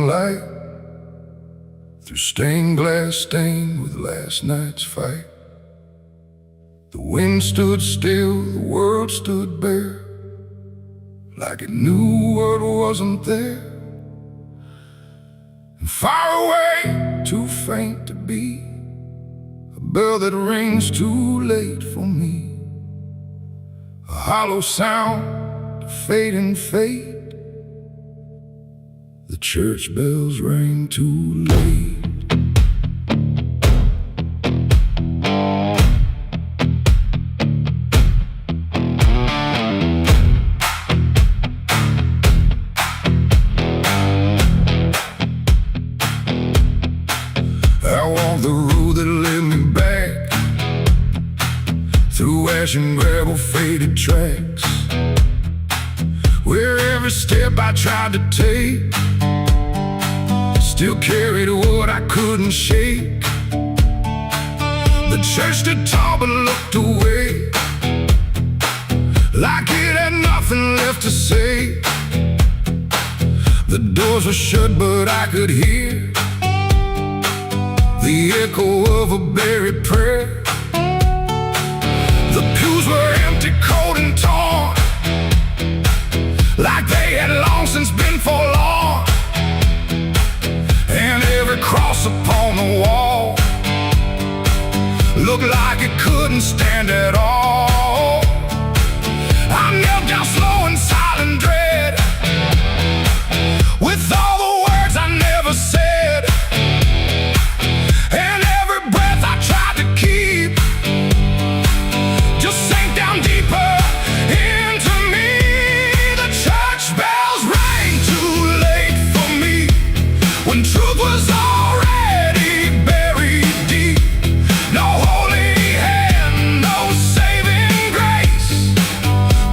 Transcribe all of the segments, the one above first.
sunlight through stained glass stained with last night's fight. The wind stood still, the world stood bare, like it knew what wasn't there. And far away, too faint to be, a bell that rings too late for me, a hollow sound, a fading fate. The church bells rang too late. I walked the road that led me back through ash and gravel, faded tracks, where every step I tried to take still carried what I couldn't shake. The church stood tall but looked away, like it had nothing left to say. The doors were shut but I could hear the echo of a buried prayer. The pews were empty, cold and torn, like they had long since been forlorn. And every cross upon the wall looked like it couldn't stand at all. I knelt down slow in silent dread, with all the words I never said, and every breath I tried to keep just sank down deeper into me. The church bells rang too late for me, when truth was already buried deep. No holy hand, no saving grace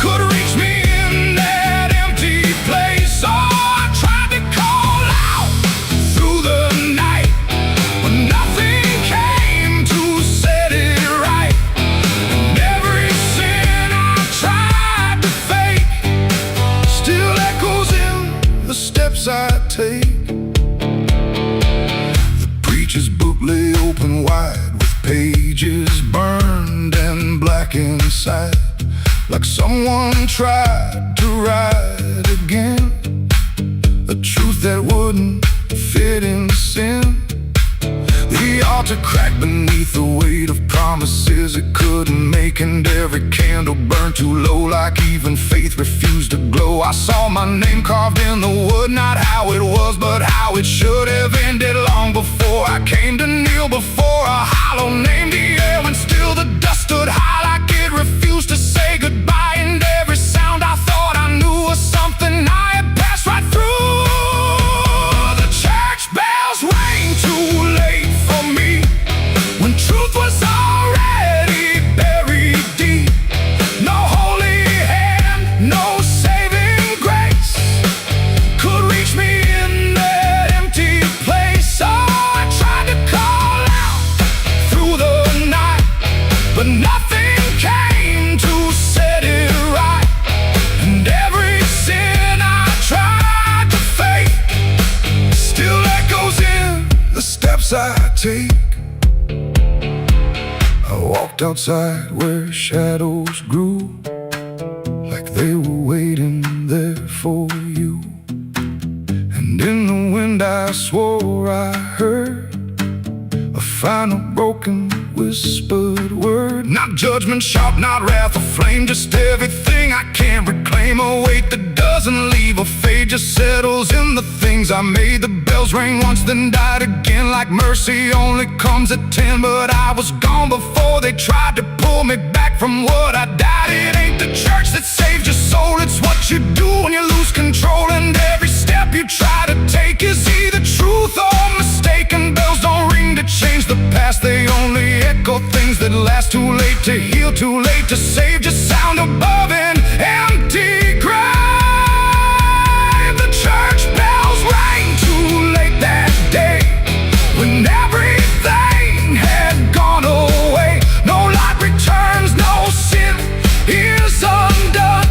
could reach me in that empty place. Oh, I tried to call out through the night, but nothing came to set it right. And every sin I tried to fake still echoes in the steps I take. The preacher's book lay open wide, with pages burned and black inside, like someone tried to write again a truth that wouldn't fit in sin. The altar cracked beneath the weight of promises it couldn't make, and every candle burned too low, like even faith refused to glow. I saw my name carved in the wood, not how it was, but how it should have ended long before I came to kneel before a hollow named the air, when still the dust stood high, like it refused to say goodbye. And every sound I thought I knew was something I had passed right through. The church bells rang too late for me, when truth was already buried deep. No holy hand, no saving grace could reach me in that empty place. Oh, I tried to call out through the night, but nothing came to set it right. And every sin I tried to fake still echoes in the steps I take. I walked outside where shadows grew, like they were waiting there for you. And in the wind I swore I heard a final broken whispered word. Not judgment sharp, not wrath or flame, just everything I can't reclaim. A weight that doesn't leave a fade, just settles in the things I made. The bells rang once then died again, like mercy only comes at 10. But I was gone before they tried to pull me back from what I died. It ain't the church that saved your soul, it's what you do when you lose control. And every step you try to take is either truth or mistaken. Bells don't ring to change the past, they only echo things that last. Too late to heal, too late to save, just sound above an empty grave. The church bells rang too late that day, when everything had gone away. No light returns, no sin is undone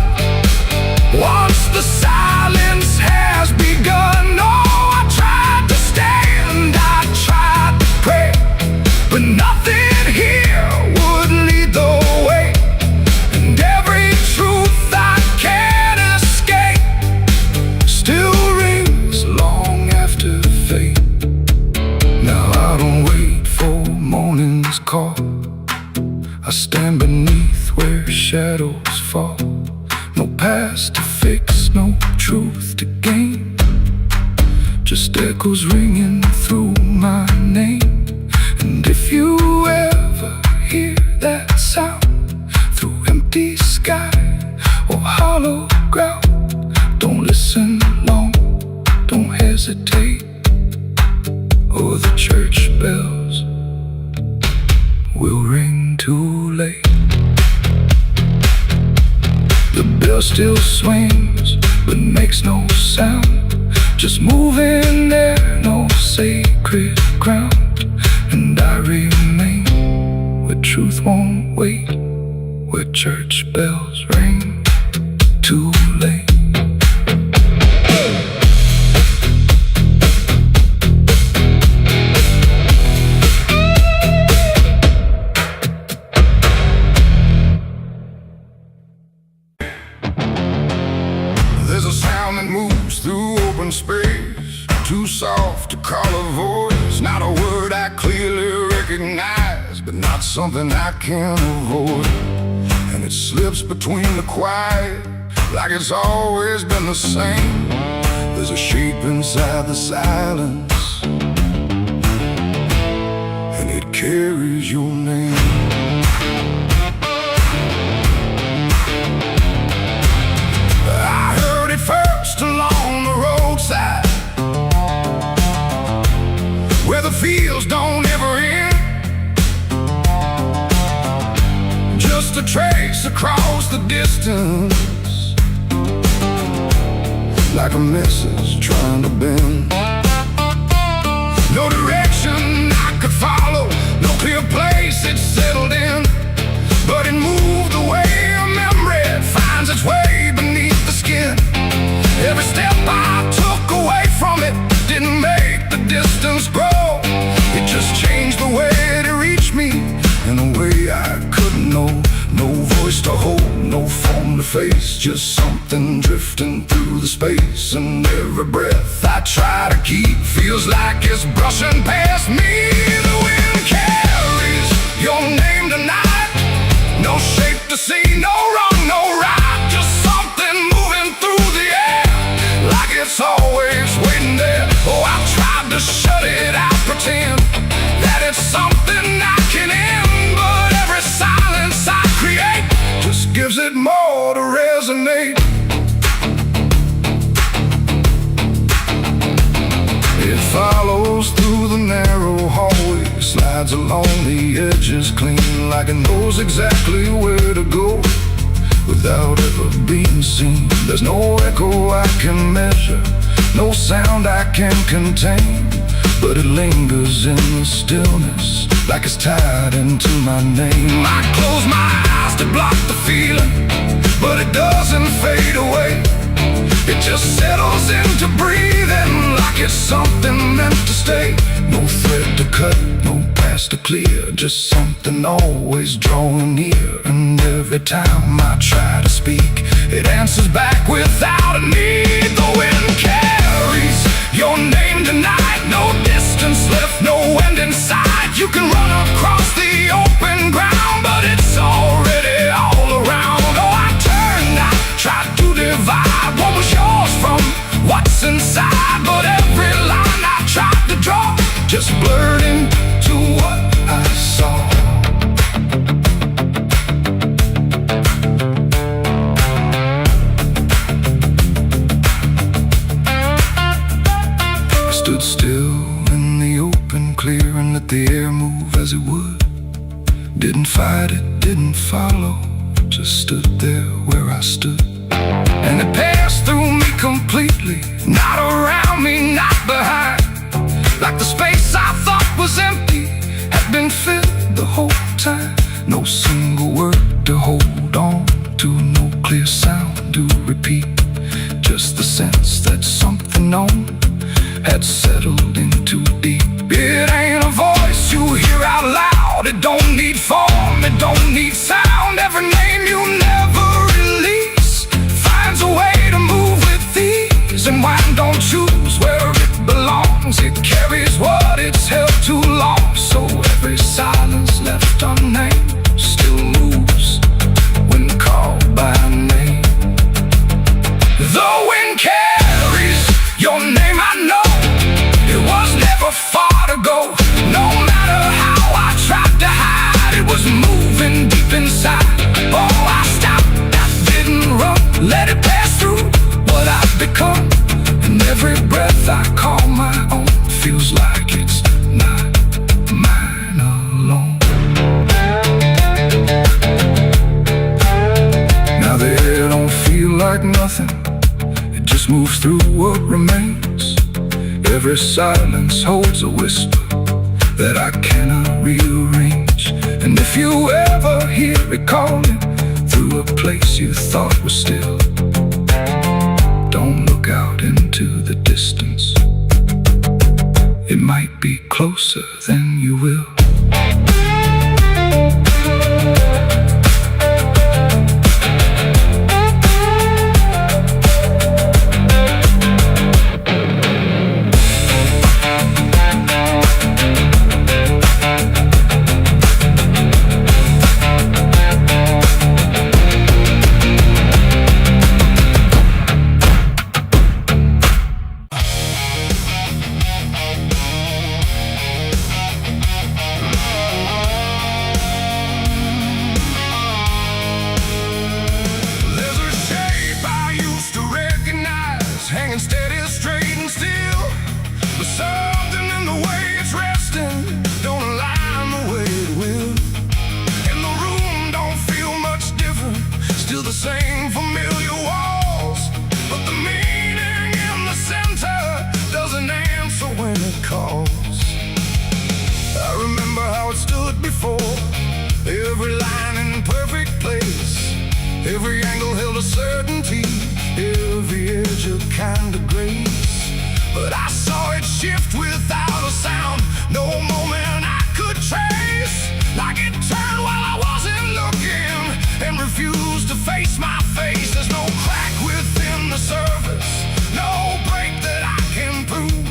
once the silence has begun. Oh, I tried echoes ringing through my name. And if you ever hear that sound through empty sky or hollow ground, don't listen long, don't hesitate, or the church bells will ring too late. The bell still swings but makes no sound, just moving there, no sacred ground. And I remain where truth won't wait, where church bells ring too late. There's a sound that moves through open space, too soft to call a voice. Not a word I clearly recognize, but not something I can avoid. And it slips between the quiet, like it's always been the same. There's a shape inside the silence, and it carries your name. I heard it first along the roadside, where the fields don't ever end. Just a trace across the distance, like a message trying to bend. No direction I could follow, no clear place it settled in, but it moved the way a memory finds its way beneath the skin. Every step I took away from it didn't make the distance grow. It just changed the way it reached me in a way I couldn't know. No voice to hold, no form to face, just something drifting through the space. And every breath I try to keep feels like it's brushing past me. The wind carries your name tonight, no shape to see, no wrong, no right, just something moving through the air, like it's always waiting there. Oh, I've tried to shut it out, pretend that it's something I can end, but every silence I create just gives it more to resonate. It follows through the narrow hallway, slides along the edges clean, like it knows exactly where to go without ever being seen. There's no echo I can measure, no sound I can contain, but it lingers in the stillness, like it's tied into my name. I close my eyes to block the feeling, but it doesn't fade away. It just settles into breathing, like it's something meant to stay. No thread to cut, no path to clear, just something always drawing near. And every time I try to speak, it answers back without a need. The wind carries your name tonight, no distance left, no end in sight. You can run across the open ground, but it's already all around. Oh, I turned, I tried to divide what was yours from what's inside, but every line I tried to draw just blurred into what I saw. I stood still in the open, clear, and let the air move as it would. Didn't fight it, didn't follow, just stood there where I stood. And it passed through me completely, not around me, not behind, like the space I thought was empty had been filled the whole time. No single word to hold on to, no clear sound to repeat, just the sense that something known had settled in too deep. It ain't a voice you hear out loud, it don't need form, it don't need sound. Every name you never release finds a way to move with ease, and wine don't choose where it belongs. It carries what it's held too long, so every silence left unnamed still moves when called by name. The wind carries your name, I know. walks through what remains. Every silence holds a whisper that I cannot rearrange. And if you ever hear it calling through a place you thought was still, don't look out into the distance. It might be closer than you will. Hanging steady, straight and still, but something in the way it's resting don't align the way it will. And the room don't feel much different, still the same familiar walls, but the meaning in the center doesn't answer when it calls. I remember how it stood before, every line in perfect place, every angle held a certainty, every edge a kind of grace. But I saw it shift without a sound, no moment I could trace. Like it turned while I wasn't looking and refused to face my face. There's no crack within the surface, no break that I can prove,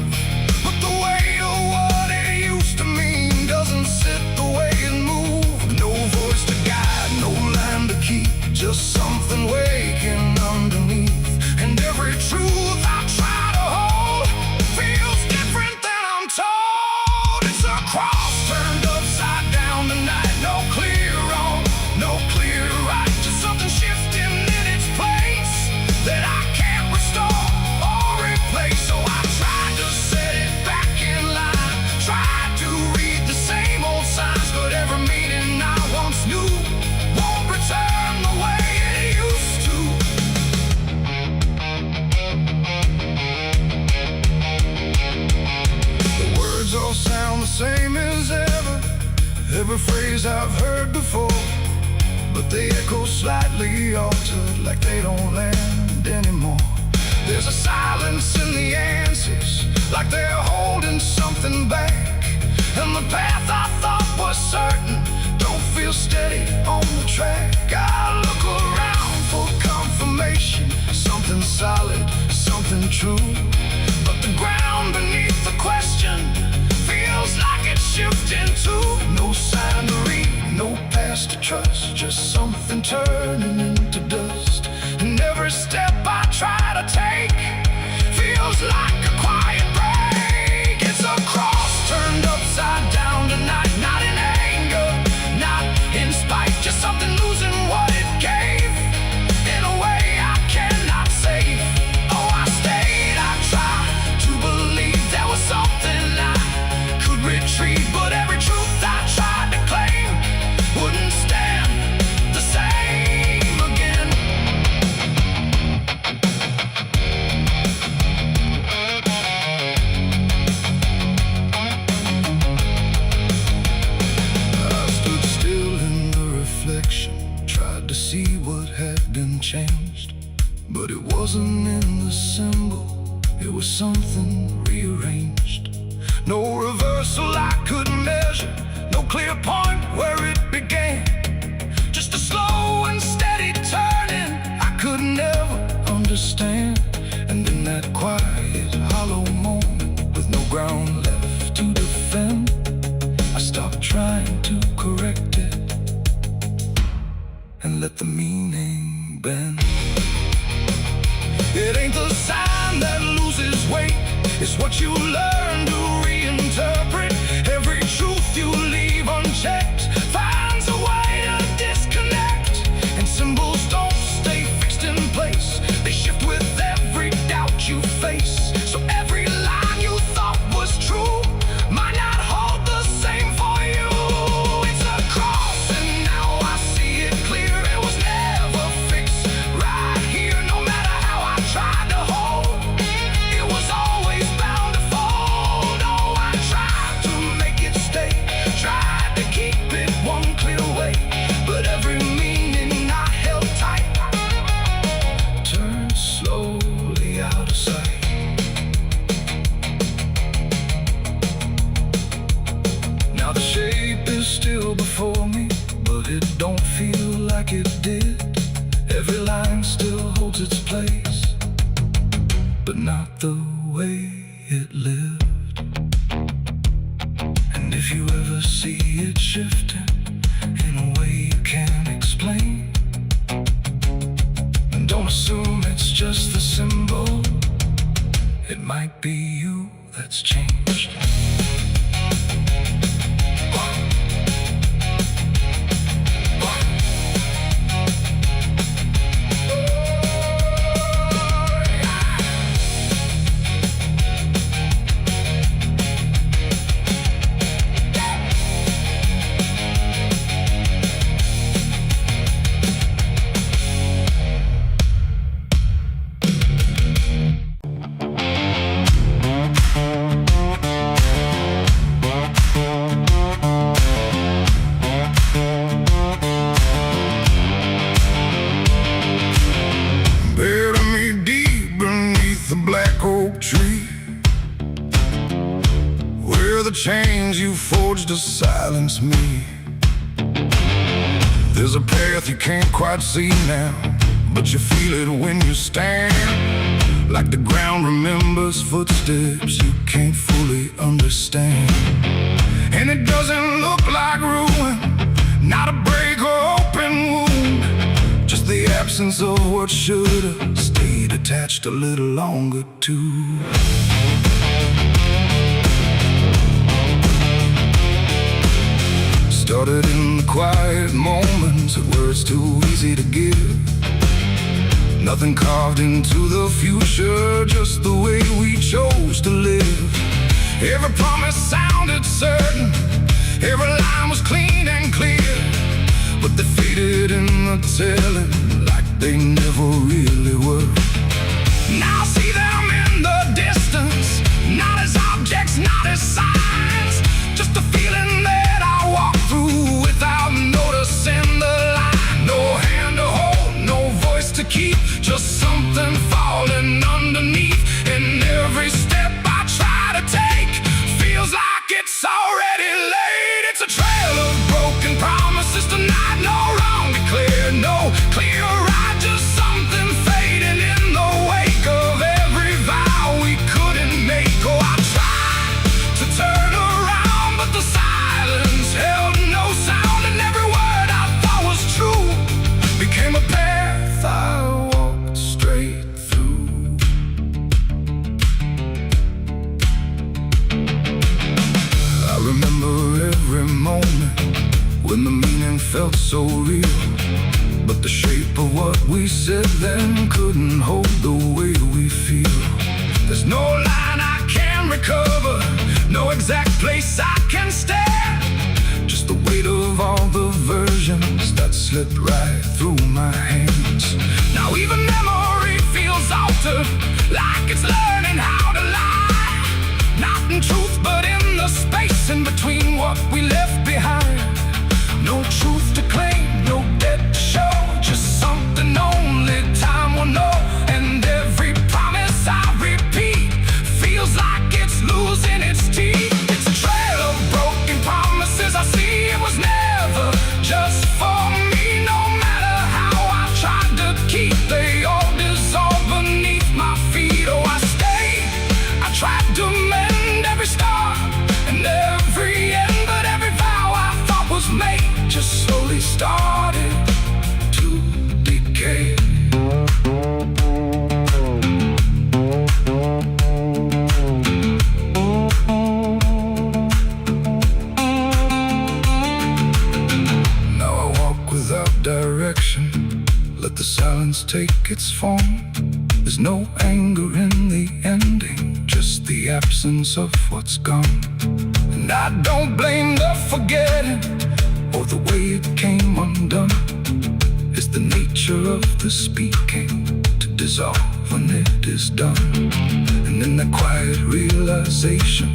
but the weight of what it used to mean doesn't sit the way it moved. No voice to guide, no line to keep, just something waking underneath. And every truth I try to hold feels different than I'm told. It's a cross turned upside down tonight. No clear wrong, no clear right, just something shifting in its place that I can't restore or replace. So I tried to set it back in line, tried to read the same old signs, but every meaning I once knew won't return the way it used to. All sound the same as ever, every phrase I've heard before, but they echo slightly altered, like they don't land anymore. There's a silence in the answers, like they're holding something back, and the path I thought was certain don't feel steady on the track. I look around for confirmation, something solid, something true, but the ground beneath the question feels like it's shifting too. No sign to read, no past to trust, just something turning into dust. And every step I try to take feels like a quiet break. It's a cross turned upside down tonight, not in anger, not in spite, just something losing what it gave in a way I cannot save. Oh, I stayed, I tried to believe there was something retreat, but every truth I tried to claim wouldn't stand the same again. I stood still in the reflection, tried to see what had been changed, but it wasn't in the symbol, it was something rearranged. No reversal I could measure, no clear point where it began, just a slow and steady turning I could never understand. And in that quiet, hollow moment, with no ground left to defend, I stopped trying to correct it and let the meaning bend. It ain't the sign that loses weight, it's what you learn to reinterpret. Every truth you leave unchecked finds a way to disconnect, and symbols don't stay fixed in place, they shift with every doubt you face. before me, but it don't feel like it did. Every line still holds its place, but not the way it lived. And if you ever see it shifting in a way you can't explain, don't assume it's just the symbol. It might be you that's changed. Tree, where the chains you forged to silence me. There's a path you can't quite see now, but you feel it when you stand. Like the ground remembers footsteps you can't fully understand. And it doesn't look like ruin, not a break or open wound, just the absence of what should've stayed attached a little longer too. Started in the quiet moments where it's too easy to give. Nothing carved into the future, just the way we chose to live. Every promise sounded certain, every line was clean and clear, but they faded in the telling like they never really were. Now I see them in the distance, not as objects, not as signs, just a feeling that I walk through without noticing the line. No hand to hold, no voice to keep, just something falling underneath. And every step I try to take feels like it's already late. It's a trail of broken promises tonight, no wrong declared, no clear right, just something fading in the wake of every vow we couldn't make. Oh, I tried to turn around, but the silence held no sound, and every word I thought was true became a path I walked straight through. I remember every moment when the meaning felt so real, but the shape of what we said then couldn't hold the way we feel. There's no line I can recover, no exact place I can stand, just the weight of all the versions that slipped right through my hands. Now even memory feels altered, like it's learning how to lie, not in truth but in the space in between what we left behind. No truth to claim, no debt to show, just something only time will know. And every promise I repeat feels like it's losing its teeth. It's a trail of broken promises. I see it was never just for me. No matter how I tried to keep, they all dissolve beneath my feet. Oh, I stayed, I tried to mend every star and every end, but every vow I thought was made just slowly started to decay. Now I walk without direction, let the silence take its form. There's no anger in the ending, just the absence of what's gone. And I don't blame the forgetting or the way it came undone. It's the nature of the speaking to dissolve when it is done. And in that quiet realization,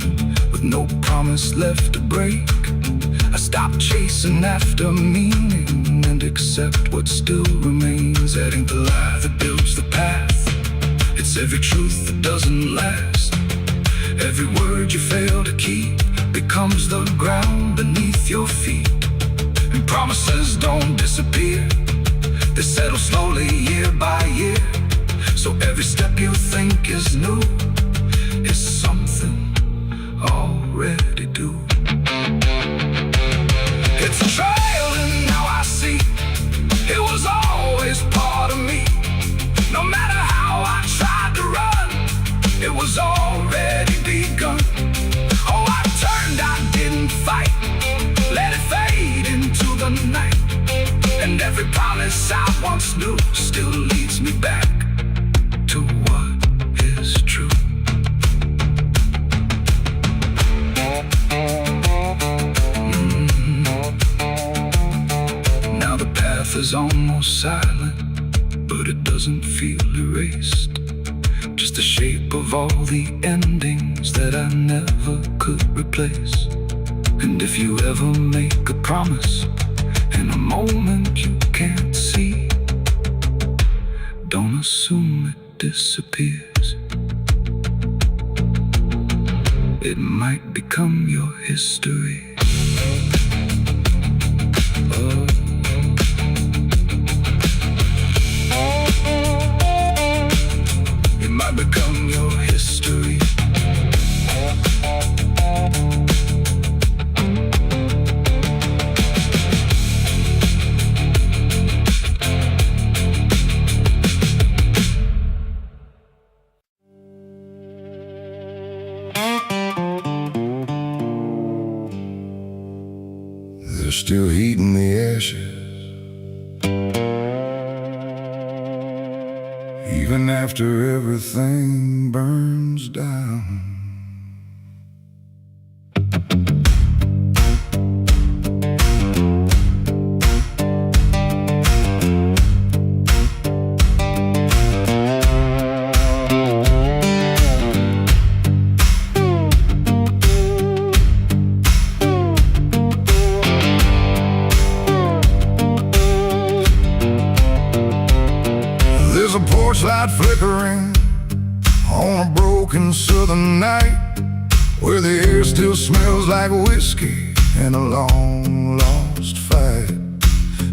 with no promise left to break, I stop chasing after meaning and accept what still remains. Adding the lie that builds the path, it's every truth that doesn't last. Every word you fail to keep becomes the ground beneath your feet. is almost silent, but it doesn't feel erased. Just the shape of all the endings that I never could replace. And if you ever make a promise in a moment you can't see, don't assume it disappears. It might become your history. It might become your history. There's still heat in the ashes, even after everything burns down. There's a porch light flickering on a broken southern night, where the air still smells like whiskey and a long lost fight.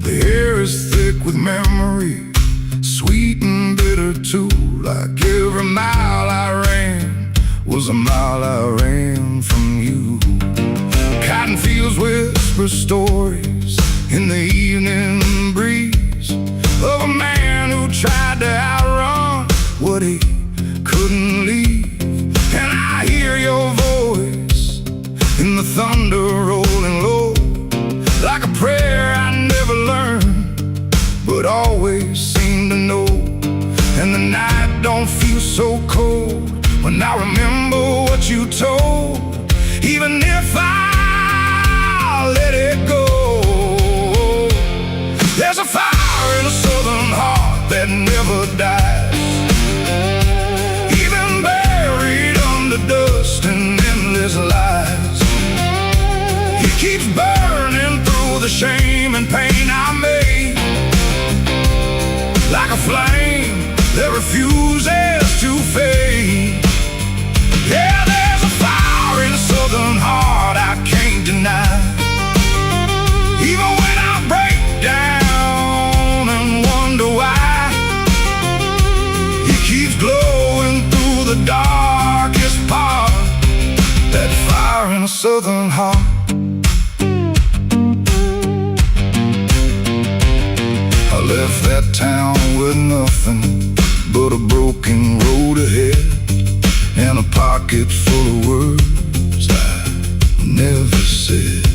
The air is thick with memory, sweet and bitter too. Like every mile I ran was a mile I ran from you. Cotton fields whisper stories in the evening breeze of a man who tried to outrun what he couldn't leave. And I hear your voice in the thunder rolling low, like a prayer I never learned but always seem to know. And the night don't feel so cold when I remember what you told, even if I let it go. There's a fire in a southern heart that never dies, even buried under dust and endless lies. It keeps burning through the shame and pain I made, like a flame that refuses to fade. Yeah, there's a fire in a southern heart I can't deny, even when I break down and wonder why. It keeps glowing through the darkest part, that fire in a southern heart. I left that town with nothing but a broken road ahead, and a pocket full of words I never said.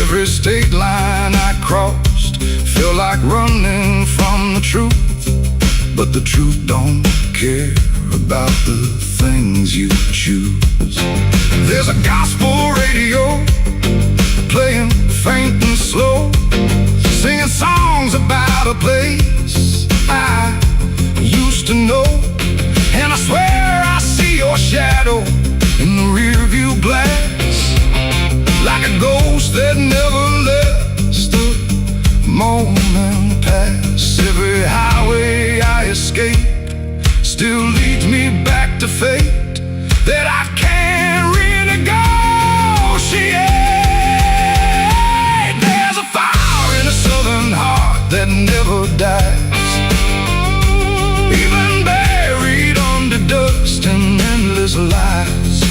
Every state line I crossed felt like running from the truth, but the truth don't care about the things you choose. There's a gospel radio playing faint and slow, singing songs about a place I used to know. And I swear I see your shadow in the rearview glass, like a ghost that never lets the moment pass. Every highway I escape still leads me back to fate that I can't renegotiate. There's a fire in a southern heart that never dies, even buried under dust and endless lies.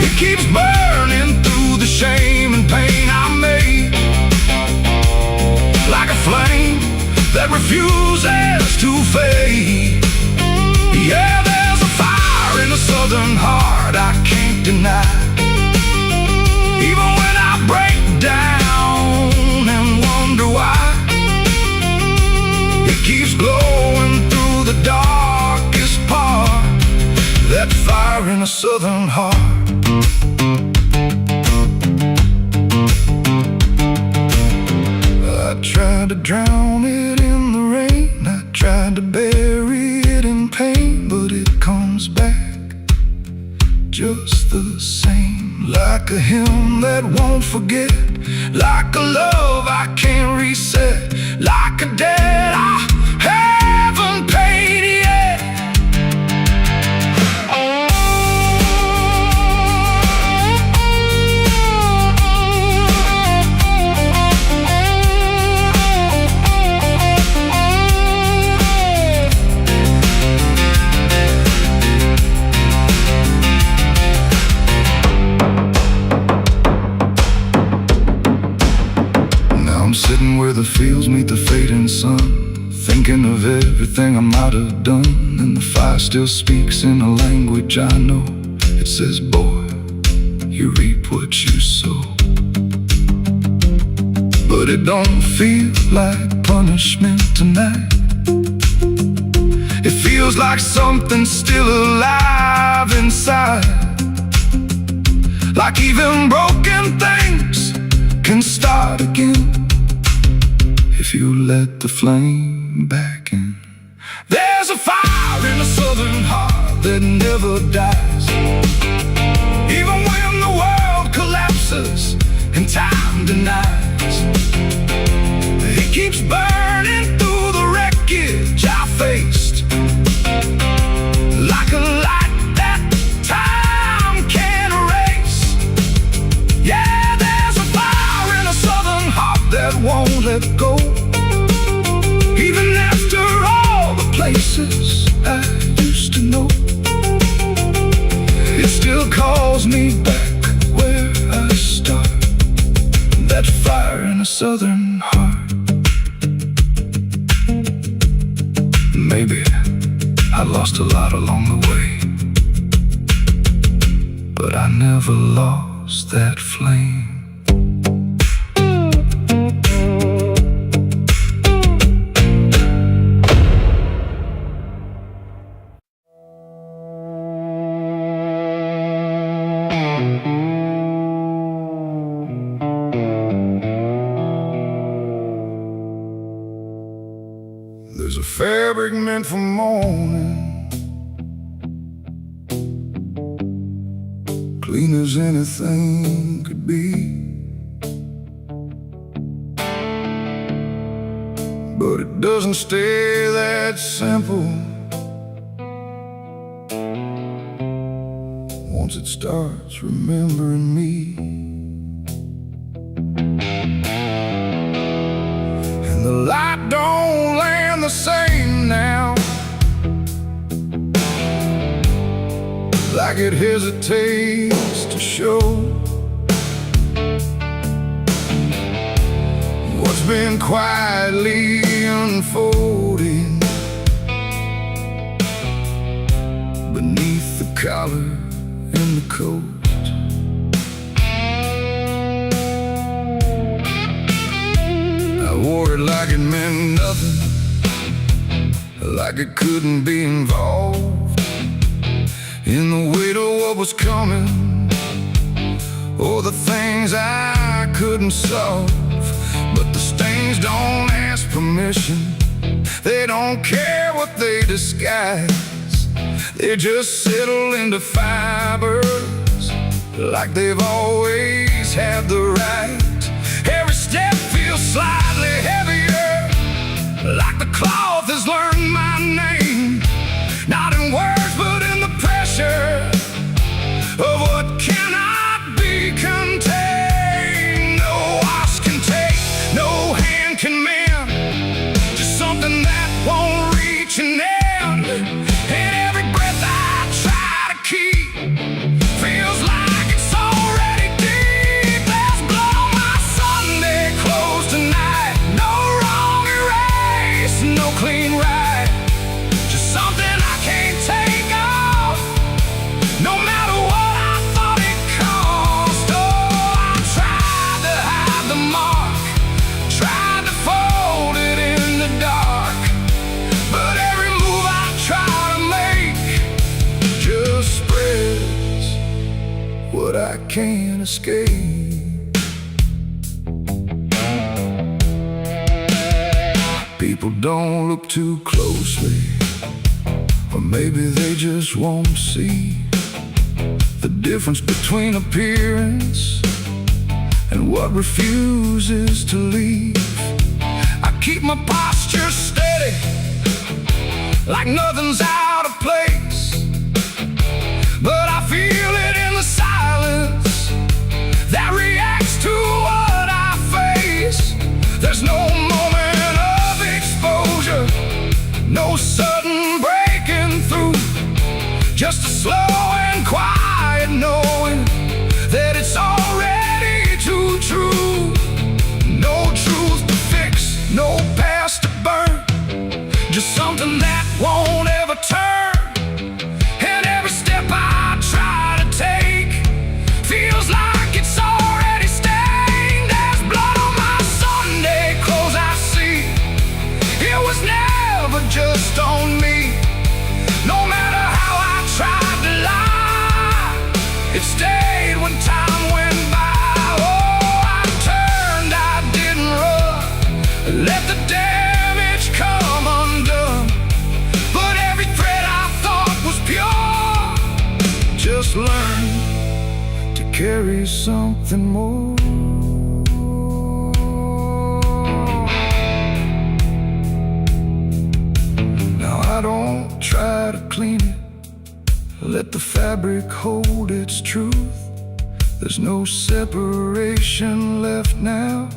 It keeps burning through the shame and pain I made, like a flame that refuses to fade. Yeah, there's a fire in a southern heart I can't deny, even when I break down and wonder why. It keeps glowing through the darkest part, that fire in a southern heart. I tried to drown same, like a hymn that won't forget, like a love I can't reset, like a debt I haven't paid yet. I'm sitting where the fields meet the fading sun, thinking of everything I might have done, and the fire still speaks in a language I know. It says, boy, you reap what you sow. But it don't feel like punishment tonight. It feels like something still alive inside, like even broken things can start again if you let the flame back in. There's a fire in a southern heart that never dies, even when the world collapses and time denies. It keeps burning through the wreckage I faced, like a light that time can't erase. Yeah, there's a fire in a southern heart that won't let go, even after all the places I used to know. It still calls me back where I start, that fire in a southern heart. Maybe I lost a lot along the way, but I never lost that flame. There's a fabric meant for mourning, clean as anything could be, but it doesn't stay that simple. Once it starts remembering me, and the light don't land the same now, like it hesitates to show what's been quietly unfolding beneath the collar and the coat. I wore it like it meant nothing, like it couldn't be involved in the weight of what was coming, or the things I couldn't solve. But the stains don't ask permission, they don't care what they disguise. They just settle into fibers, like they've always had the right. Every step feels slightly heavier, like the cloth has learned my name, not in words but in the pressure of what cannot be contained. No wash can take, no hand can mend, just something that won't reach an end. And every breath I try to keep feels like it's already deep. There's blood on my Sunday clothes tonight, no wrong erase, no clean right, just something I can't take off, no matter what I thought it cost. Oh, I tried to hide the mark, tried to fold it in the dark, but every move I try to make just spreads what I can't escape. People don't look too closely, or maybe they just won't see The difference between appearance and what refuses to leave. I keep my posture steady, like nothing's out of place, but I feel it in the silence that reacts to what I face. There's no moment of exposure, no sudden breaking through, just a slow and quiet knowing that it's already too true. No truth to fix, no past to burn, just something that won't ever turn. And every step I try to take feels like it's already stained. There's blood on my Sunday clothes, I see. It was never just on me. No matter how I tried to lie, it stayed when time went by. Oh, I turned, I didn't run, let the damage come undone. But every thread I thought was pure just learned to carry something more. Now I don't try to clean it, let the fabric hold its truth. There's no separation left now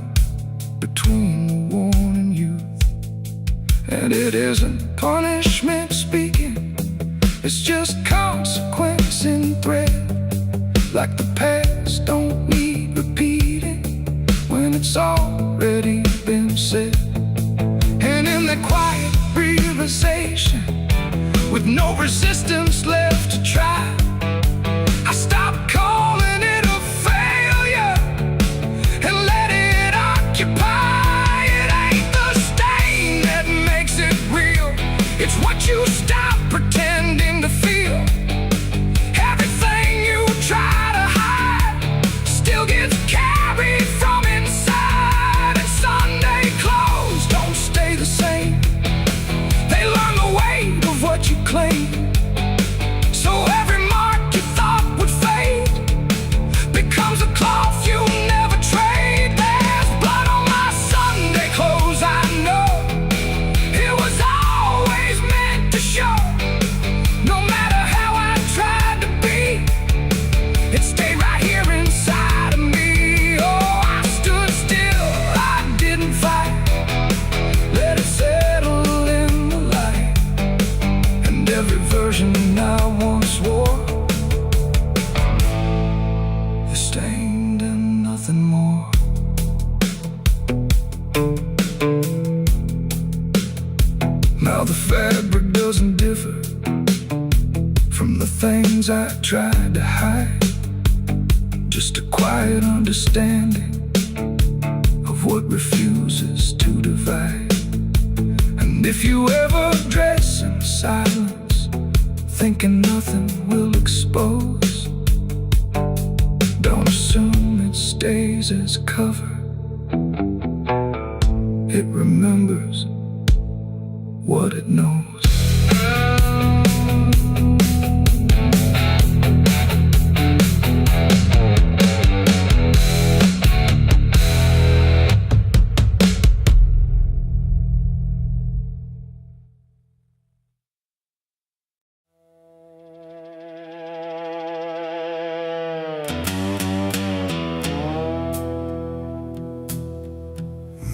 between the worn and youth. And it isn't punishment speaking, it's just consequence in thread. Like the past don't need repeating when it's already been said. And in that quiet realization, with no resistance left to try, I stopped calling it a failure and let it occupy. It ain't the stain that makes it real, it's what you stop pretending to feel. Everything you try to hide still gets carried from inside. And Sunday clothes don't stay the same, they learn the weight of what you claim. So every mark you thought would fade becomes a cloth you never trade. There's blood on my Sunday clothes, I know. It was always meant to show. No matter how I tried to be, it stayed right here inside of me. Oh, I stood still, I didn't fight, let it settle in the light. And every version I once wore is stained and nothing more. Now the fabric doesn't differ from the things I tried to hide, just a quiet understanding of what refuses to divide. And if you ever dress in silence, thinking nothing will expose, don't assume it stays as cover. It remembers what it knows.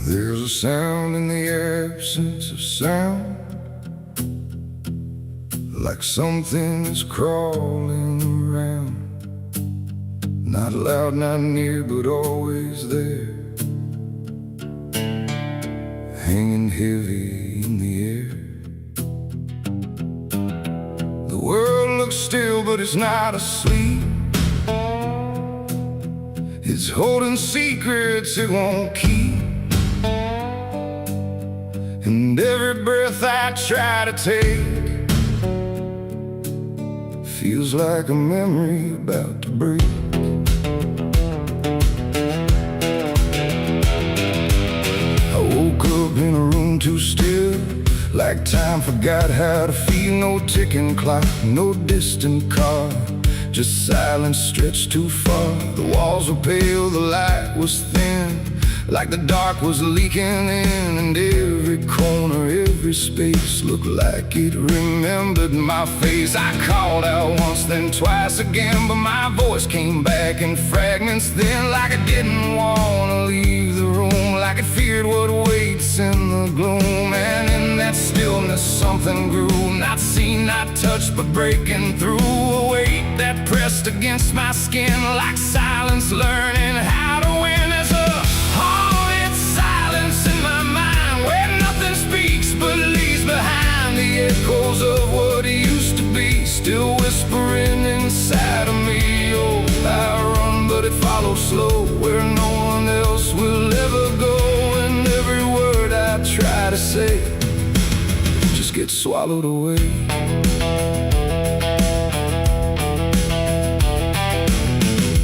There's a sound in the absence of sound, like something is crawling around. Not loud, not near, but always there, hanging heavy in the air. The world looks still, but it's not asleep. It's holding secrets it won't keep. And every breath I try to take feels like a memory about to break. I woke up in a room too still, like time forgot how to feel. No ticking clock, no distant car, just silence stretched too far. The walls were pale, the light was thin, like the dark was leaking in. And every corner, every space looked like it remembered my face. I called out once, then twice again, but my voice came back in fragments then, like I didn't want to leave the room, like it feared what waits in the gloom. And in that stillness something grew, not seen, not touched, but breaking through. A weight that pressed against my skin, like silence learning how to win. As a haunted silence in my mind, where nothing speaks but leaves behind the echoes of what used to be, still whispering inside of me. Oh, I run but it follows slow, where no one else will ever go. And every word I try to say just gets swallowed away.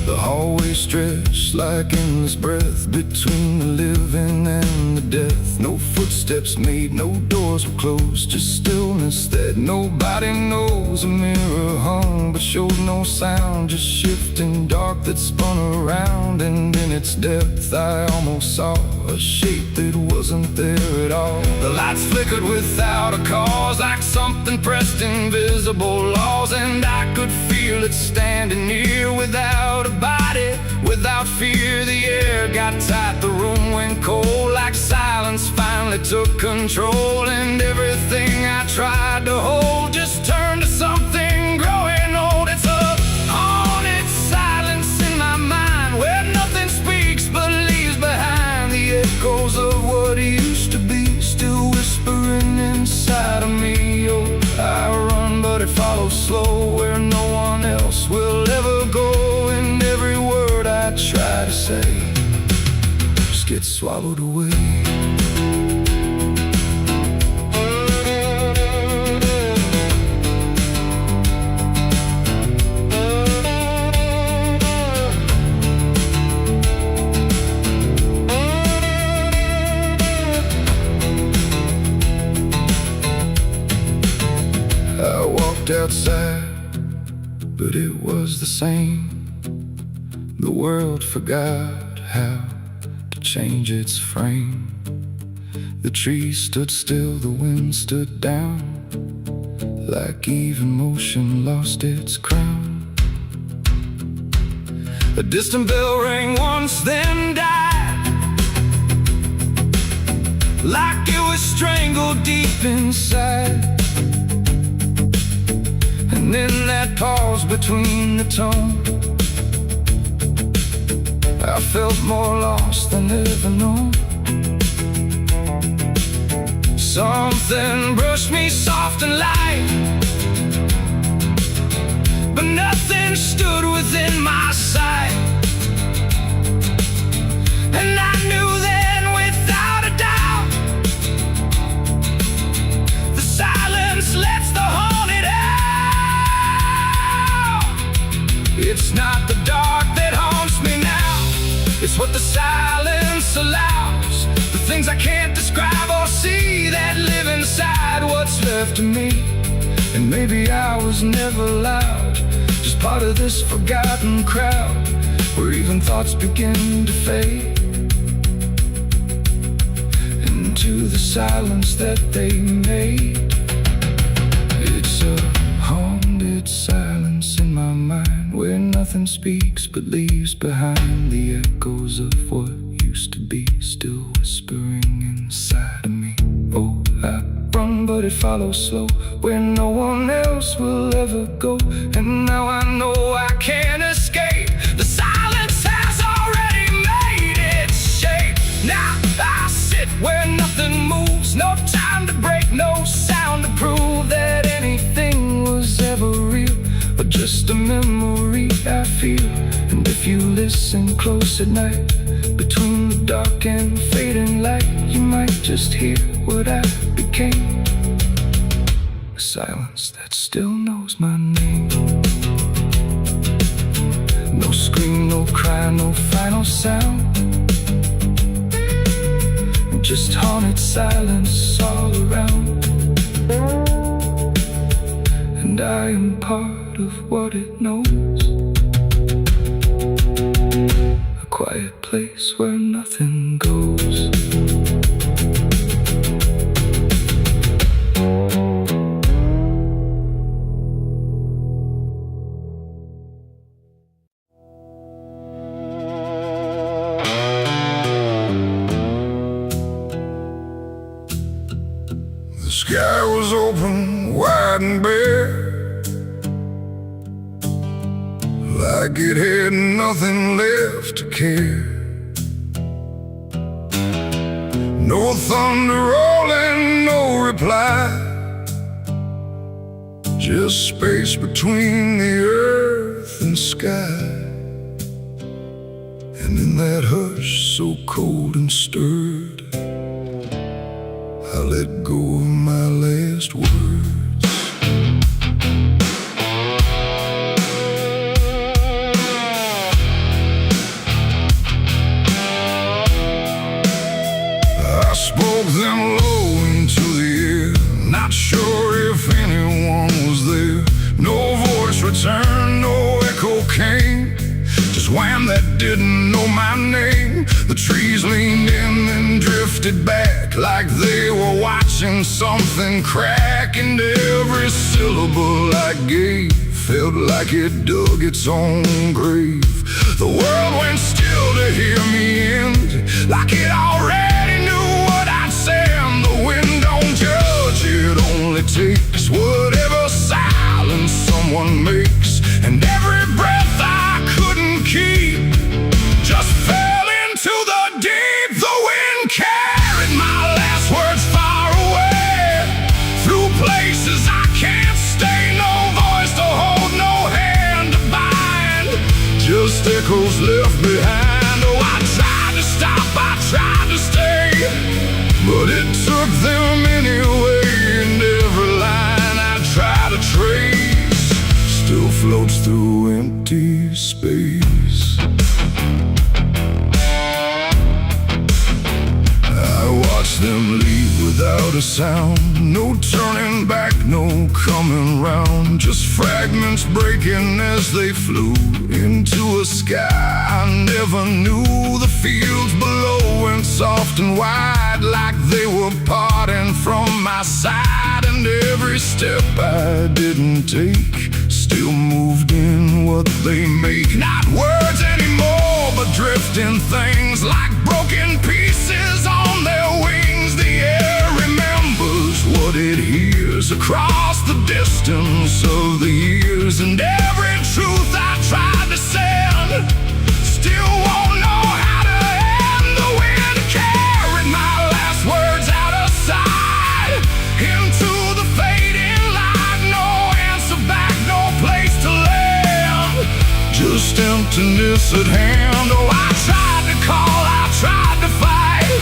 The hallway stretched like endless breath between the living and the death. No footsteps made, no doors were closed, just stillness that nobody knows. A mirror hung but showed no sound, just shifting dark that spun around. And in its depth I almost saw a shape that wasn't there at all. The lights flickered without a cause, like something pressed invisible laws. And I could feel it standing near, without a body, without fear. The air got tight, the room went cold, like silence finally took control. And everything I tried to hold just turned to something growing old. It's a haunted silence in my mind, where nothing speaks but leaves behind the echoes of what used to be, still whispering inside of me. Oh, I run but it follows slow, where no one else will ever go. And every word I try to say just gets swallowed away. I walked outside, but it was the same. The world forgot how to change its frame. The trees stood still, the wind stood down, like even motion lost its crown. A distant bell rang once, then died, like it was strangled deep inside. And in that pause between the tone, I felt more lost than ever known. Something brushed me soft and light, but nothing stood within my sight. And I knew then without a doubt, the silence lets the haunted out. It's not the dark that haunts me now, it's what the silence allows. The things I can't describe or see that live inside what's left of me. And maybe I was never loud, just part of this forgotten crowd, where even thoughts begin to fade into the silence that they made. It's a haunted silence in my mind, where nothing speaks but leaves behind the echoes of what used to be, still whispering inside of me. Oh, I run but it follows slow, where no one else will ever go. And now I know I can't escape, the silence has already made its shape. Now I sit where nothing moves, no time to break, no sound to prove that anything was ever real, but just a memory I feel. And if you listen close at night, between the dark and fading light, you might just hear what I became, a silence that still knows my name. No scream, no cry, no final sound, just haunted silence all around. And I am part part of what it knows. A quiet place where nothing goes. The sky was open, wide and bare, like it had nothing left to care. No thunder rolling, no reply, just space between the earth and sky. And in that hush so cold and stirred, I let go of my last words. I spoke them low into the air, not sure if anyone was there. No voice returned, no echo came, just wham that didn't know my name. The trees leaned in and drifted back like they were watching something crack, and every syllable I gave felt like it dug its own grave. The world went still to hear me end, like it already knew what I'd say. And the wind don't judge, it only takes whatever silence someone makes. And every breath I couldn't keep just fell into the deep. The wind carried my last words far away, through places I can't stay. No voice to hold, no hand to bind, just echoes left behind. Oh, I tried to stop, I tried to stay, but it took them anyway. And every line I try to trace still floats through empty space. I watched them leave without a sound, no turning back, no coming round, just fragments breaking as they flew into a sky I never knew. The fields below went soft and wide, like they were parting from my side. And every step I didn't take still moved in what they make. Not words anymore, but drifting things, like broken pieces on their wings. The air remembers what it hears across the distance of the years. And every truth I tried to send still won't know how to end. The wind carried my last words out of sight, into the fading light. No answer back, no place to land, just emptiness at hand. Oh, I tried to call, I tried to fight,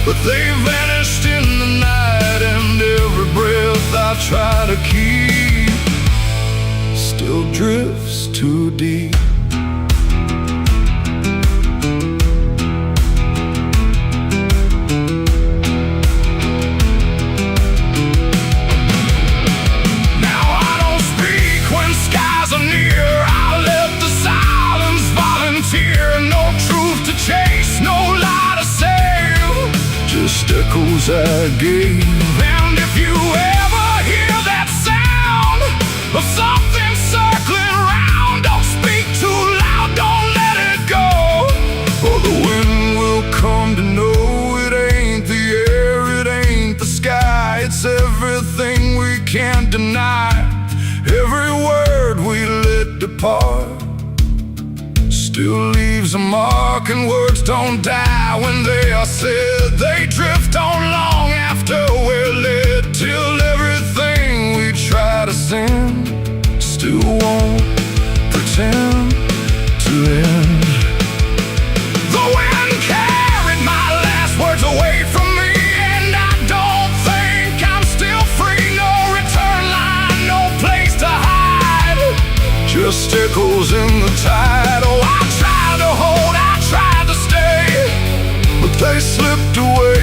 but they vanished in the night. And every breath I try to keep still drifts too deep. Now I don't speak when skies are near, I let the silence volunteer. No truth to chase, no lie to save, just echoes I gave. And if you ever hear that sound of something circling round, don't speak too loud, don't let it go, or the wind will come to know it ain't the air, it ain't the sky, it's everything we can't deny. Every word we let depart still leaves a mark, and words don't die when they are said. They drift on long after we're lit, till everything we try to send still won't pretend to end. The wind carried my last words away from me, and I don't think I'm still free. No return line, no place to hide, just echoes in the tide. Oh, I tried to hold, I tried to stay, but they slipped away.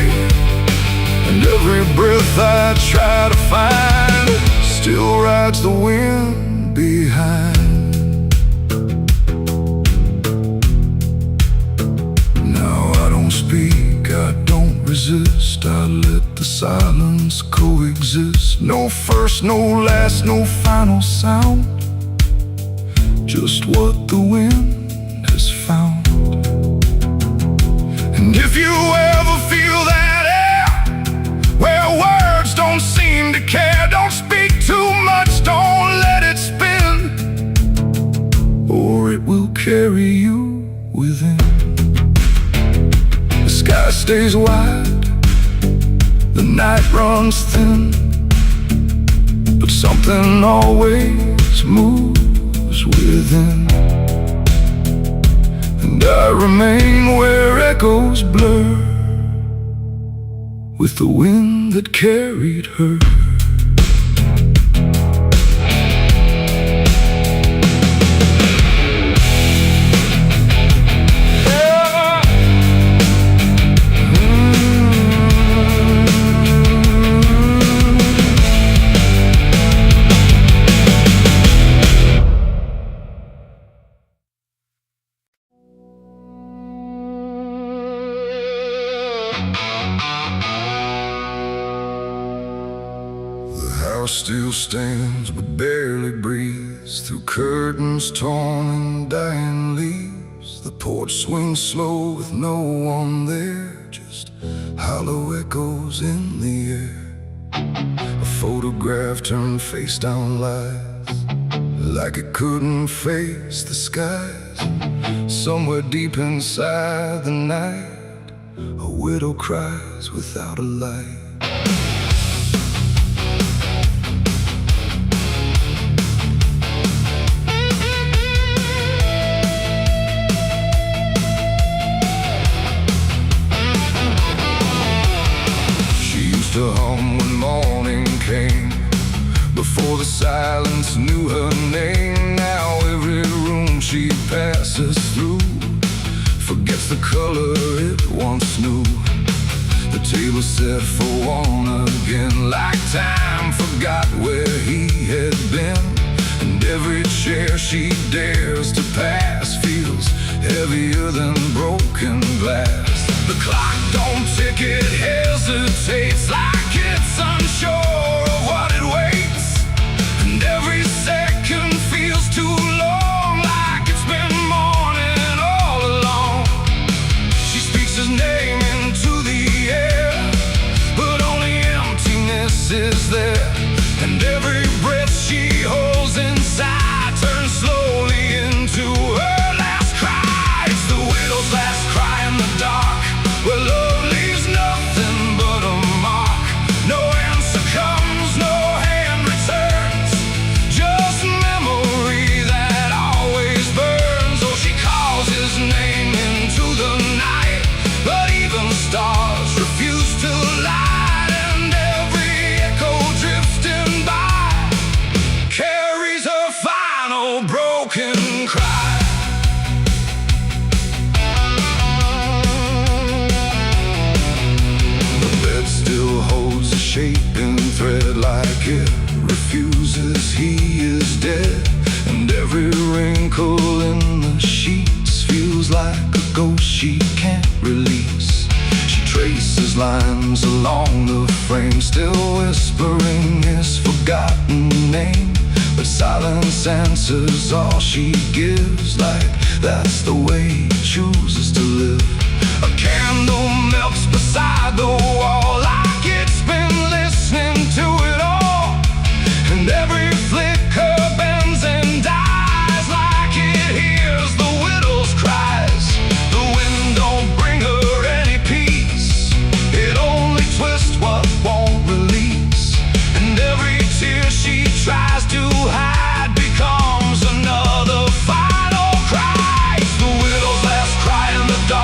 And every breath I try to find still rides the wind behind. resist. I let the silence coexist. No first, no last, no final sound, just what the wind has found. And if you ever feel that air where words don't seem to care, don't speak too much, don't let it spin, or it will carry you within. The sky stays wide, the night runs thin, but something always moves within. And I remain where echoes blur with the wind that carried her. Still stands but barely breathes through curtains torn and dying leaves. The porch swings slow with no one there, just hollow echoes in the air. A photograph turned face down lies, like it couldn't face the skies. Somewhere deep inside the night, a widow cries without a light. To hum when morning came, before the silence knew her name. Now every room she passes through forgets the color it once knew. The table set for one again, like time forgot where he had been. And every chair she dares to pass feels heavier than broken glass. The clock don't tick, it hesitates, like it's unsure of what it waits. And every second feels too long, like it's been morning all along. She speaks his name into the air, but only emptiness is there. And every breath she holds inside turns slowly into her last cry. It's the widow's last cry in the dark, where love leaves nothing but a mark. No answer comes, no hand returns, just memory that always burns. Oh, she calls his name into the night, but even stars refuse to light. And every echo drifting by carries her final broken cry. Shaping thread, like it refuses he is dead. And every wrinkle in the sheets feels like a ghost she can't release. She traces lines along the frame, still whispering his forgotten name. But silence answers all she gives, like that's the way he chooses to live. A candle melts beside the wall, like it's been listening to it all. And every flicker bends and dies, like it hears the widow's cries. The wind don't bring her any peace, it only twists what won't release. And every tear she tries to hide becomes another final cry. It's the widow's last cry in the dark,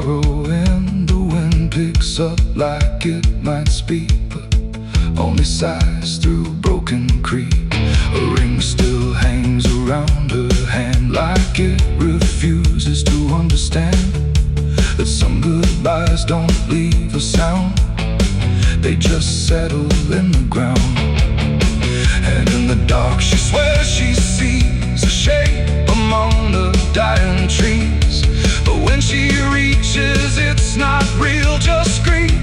sorrow and the wind picks up like it might speak, but only sighs through broken creek. A ring still hangs around her hand like it refuses to understand that some goodbyes don't leave a sound, they just settle in the ground. And in the dark she swears she sees a shape among the dying trees, but when she reaches it's not real, just grief.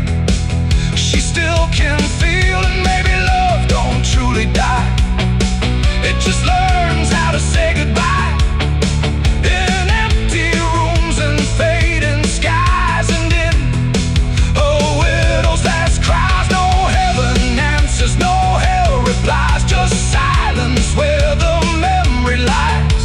She still can feel, and maybe love don't truly die, it just learns how to say goodbye. In empty rooms and fading skies, and in a widow's last cries, no heaven answers, no hell replies, just silence where the memory lies.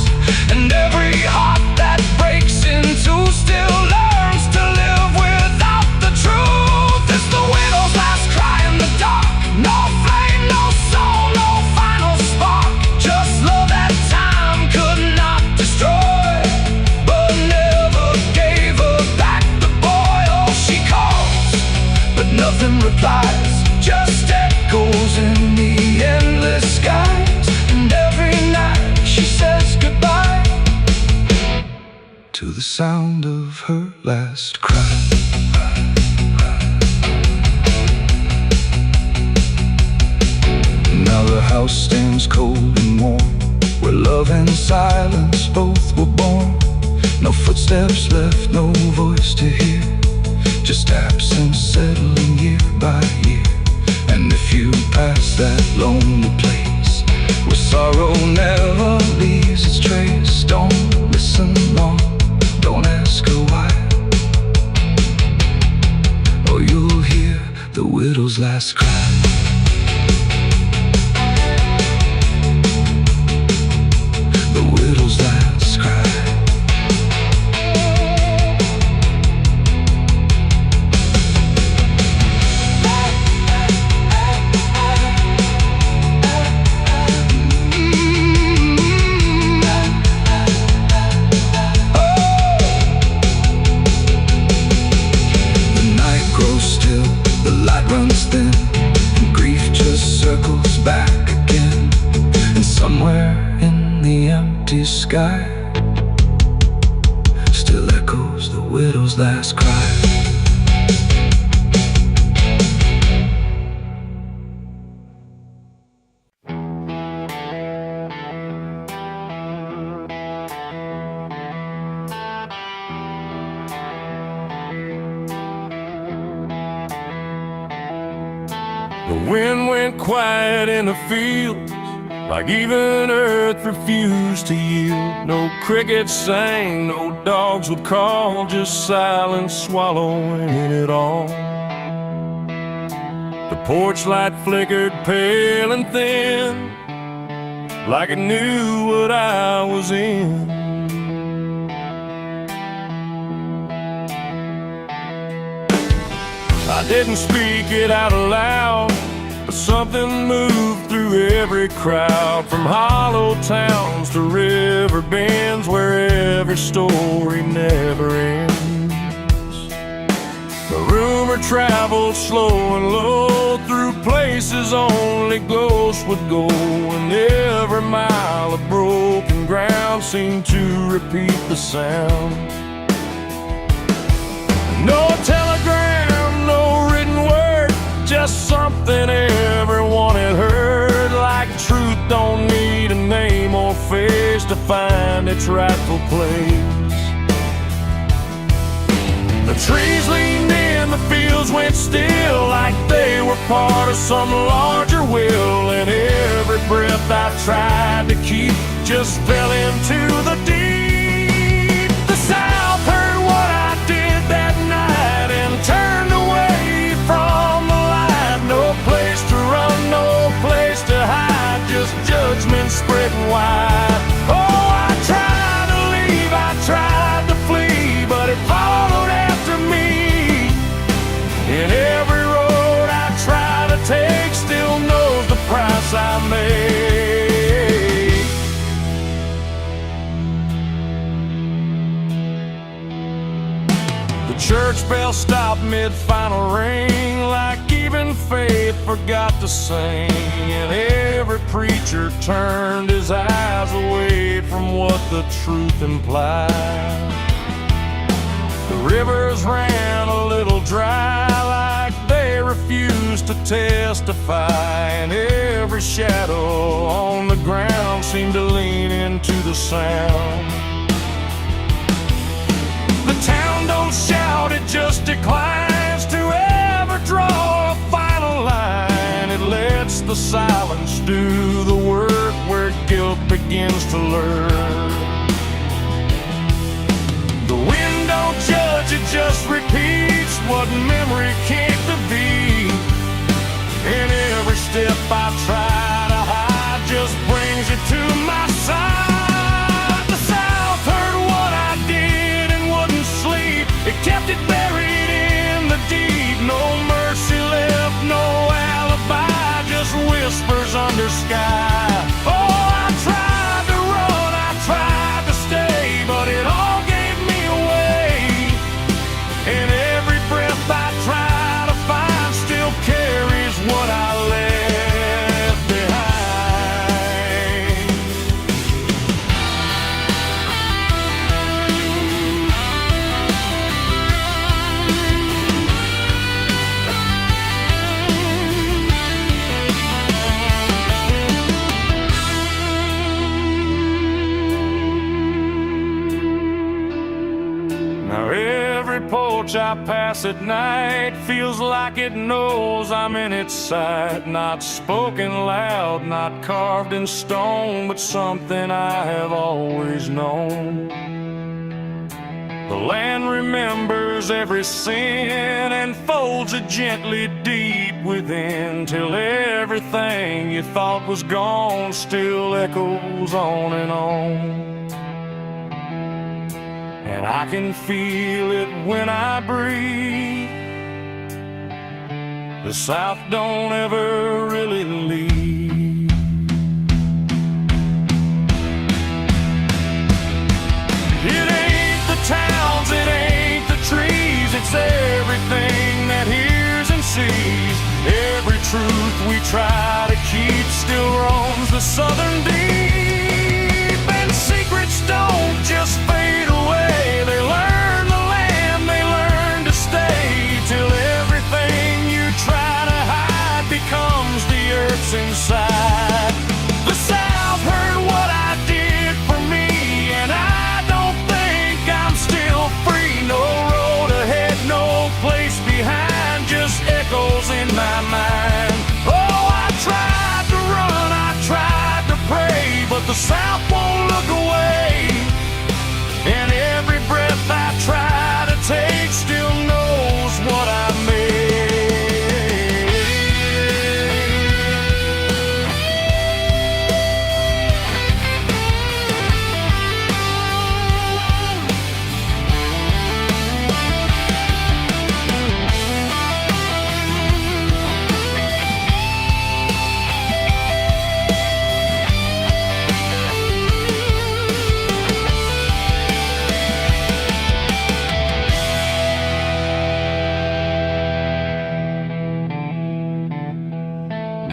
And every heart that breaks in two still learns to live without the truth. It's the widow's last cry in the dark, no flame, no soul, no final spark, just love that time could not destroy, but never gave her back the boy. Oh, she calls, but nothing replies, just echoes in the endless skies. And every night she says goodbye to the sound of her last cry. Now the house stands cold and warm, where love and silence both were born. No footsteps left, no voice to hear, just absence settling year by year. And if you pass that lonely place where sorrow never leaves its trace, don't listen long, don't ask her why, or you'll hear the widow's last cry. The widow's last cry. Runs thin, and grief just circles back again. And somewhere in the empty sky still echoes the widow's last cry. The wind went quiet in the fields, like even earth refused to yield. No crickets sang, no dogs would call, just silence swallowing it all. The porch light flickered pale and thin, like it knew what I was in. I didn't speak it out loud, but something moved through every crowd, from hollow towns to river bends, where every story never ends. The rumor traveled slow and low through places only ghosts would go, and every mile of broken ground seemed to repeat the sound. No telegram, no written word, just something everyone had heard, like truth don't need a name or face to find its rightful place. The trees leaned in, the fields went still, like they were part of some larger will, and every breath I tried to keep just fell into the deep. The South heard what I did that night and turned away from the light. No place to run, no place to hide, just judgment spreading wide. Oh, I tried to leave, I tried to flee, but it followed after me. And every road I try to take still knows the price I made. The church bell stopped mid-final ring, like even faith forgot to sing, and every preacher turned his eyes away from what the truth implied. The rivers ran a little dry, like they refused to testify, and every shadow on the ground seemed to lean into the sound. The town don't shout, it just declines to ever draw a final line. It lets the silence do the work where guilt begins to learn. The wind don't judge, it just repeats what memory came to be. And every step I try to hide just brings it to my side. The South heard what I did and wouldn't sleep. It kept it buried in the deep. No mercy left, no alibi, just whispers under sky. Oh, I tried to run, I tried to stay, but it all gave me away. And every breath I try to find still carries what I left behind. Now every porch I pass at night feels like it knows I'm in its sight. Not spoken loud, not carved in stone, but something I have always known. The land remembers every sin and folds it gently deep within, till everything you thought was gone still echoes on and on. And I can feel it when I breathe. The South don't ever really leave. It ain't the towns, it ain't the trees, it's everything that hears and sees. Every truth we try to keep still roams the southern deep. And secrets don't just fade away, they learn the land, they learn to stay, till everything you try to hide becomes the earth's inside. The South heard what I did for me, and I don't think I'm still free. No road ahead, no place behind, just echoes in my mind. Oh, I tried to run, I tried to pray, but the South won't look away. And every breath I try to take still knows what I made.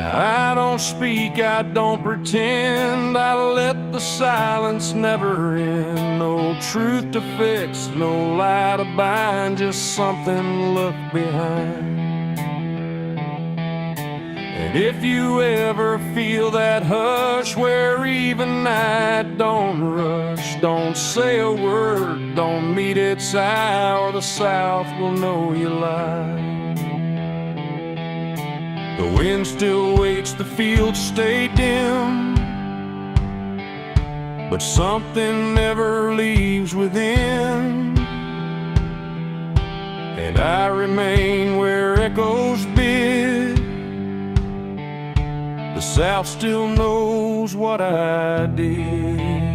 I don't speak, I don't pretend, I let the silence never end. No truth to fix, no lie to bind, just something left behind. And if you ever feel that hush where even night don't rush, don't say a word, don't meet its eye, or the South will know you lied. The wind still waits, the fields stay dim, but something never leaves within. And I remain where echoes bid. The South still knows what I did.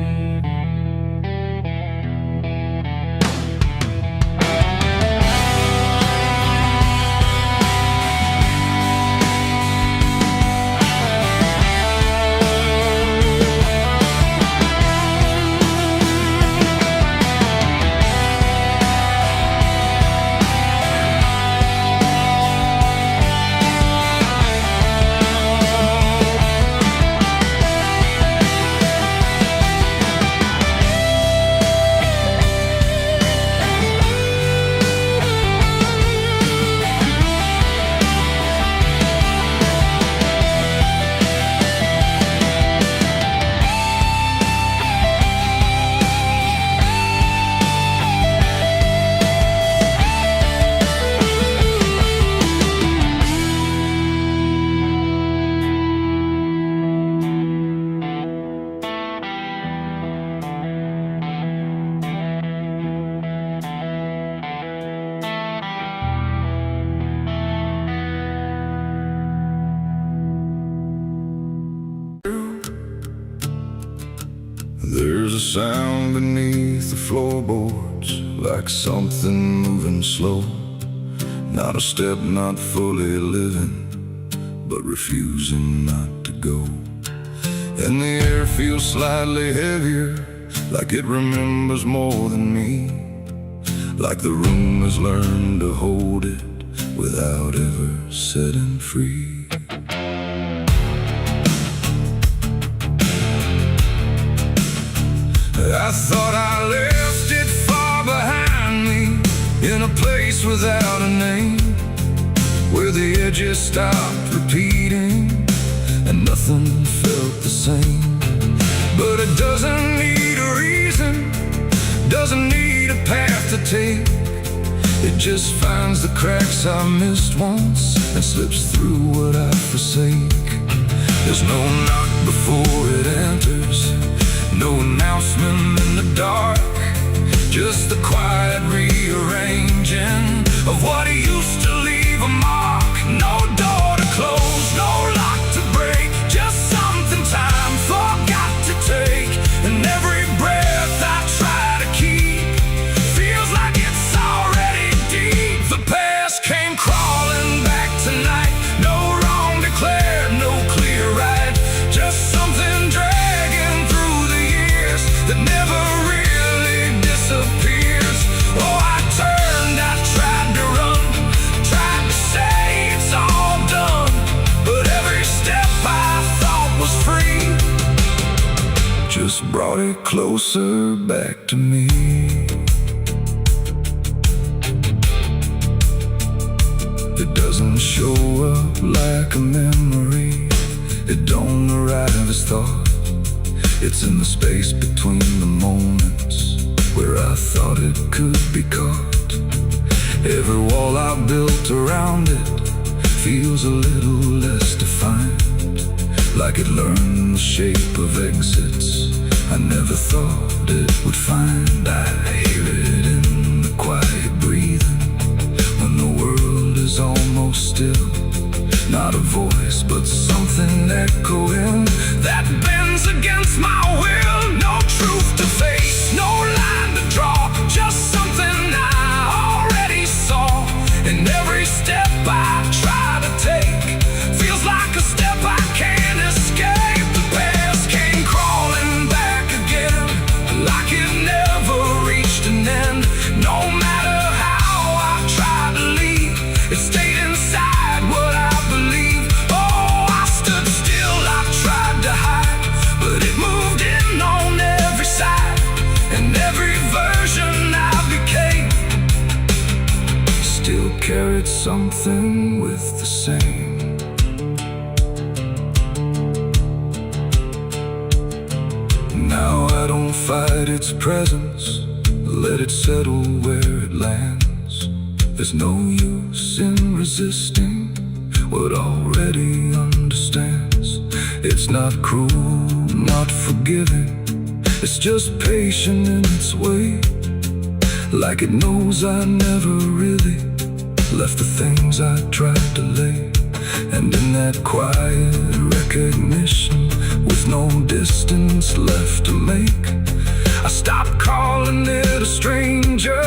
a sound beneath the floorboards, like something moving slow. Not a step, not fully living, but refusing not to go. And the air feels slightly heavier, like it remembers more than me, like the room has learned to hold it without ever setting free. I thought I left it far behind me, in a place without a name, where the edges stopped repeating and nothing felt the same. But it doesn't need a reason, doesn't need a path to take. It just finds the cracks I missed once and slips through what I forsake. There's no knock before it enters, no announcement in the dark, just the quiet rearranging of what used to leave a mark. No door to close, no lock to break, just something time forgot to take. And every breath I try to keep feels like it's already deep. The past came crawling back tonight, no wrong declared, no clear right, just something dragging through the years that never really disappears. Oh, I turned, I tried to run, tried to say it's all done, but every step I thought was free just brought it closer back to me. It doesn't show up like a memory, it don't arrive as thought. It's in the space between the moments where I thought it could be caught. Every wall I built around it feels a little less defined, like it learned the shape of exits I never thought it would find. I hear it in the quiet breathing when the world is almost still. Not a voice, but something echoing that bends against my will. No truth to face, no line to draw, just something I already saw. And every step I try to take feels like a step I can't escape. The past came crawling back again, like it never reached an end. No matter how I tried to leave, it stayed inside what I believe. Oh, I stood still, I tried to hide, but it moved in on every side. And every version I became still carried something with the same. Now I don't fight its presence, let it settle where it lands. There's no use in resisting what already understands. It's not cruel, not forgiving, it's just patient in its way, like it knows I never really left the things I tried to lay. And in that quiet recognition, with no distance left to make, I stopped calling it a stranger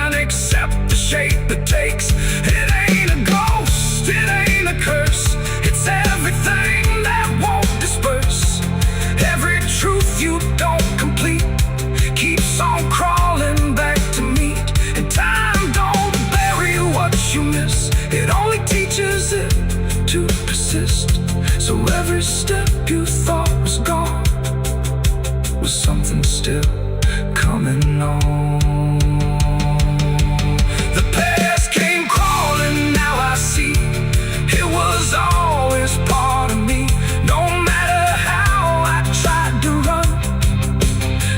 and accept the shape it takes. It ain't a ghost, it ain't a curse, it's everything that won't disperse. Every truth you don't complete keeps on crawling back to meet. And time don't bury what you miss, it only teaches it to persist. So every step you thought was gone was something still coming on. The past came crawling, now I see it was always part of me. No matter how I tried to run,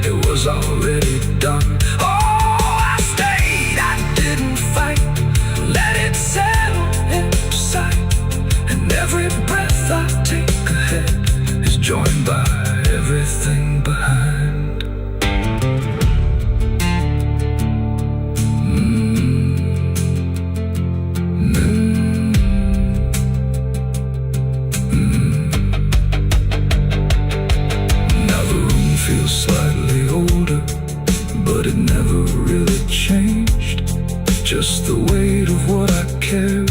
it was already done. Oh, I stayed, I didn't fight, let it settle into sight. And every breath I take ahead Just the weight of what I carry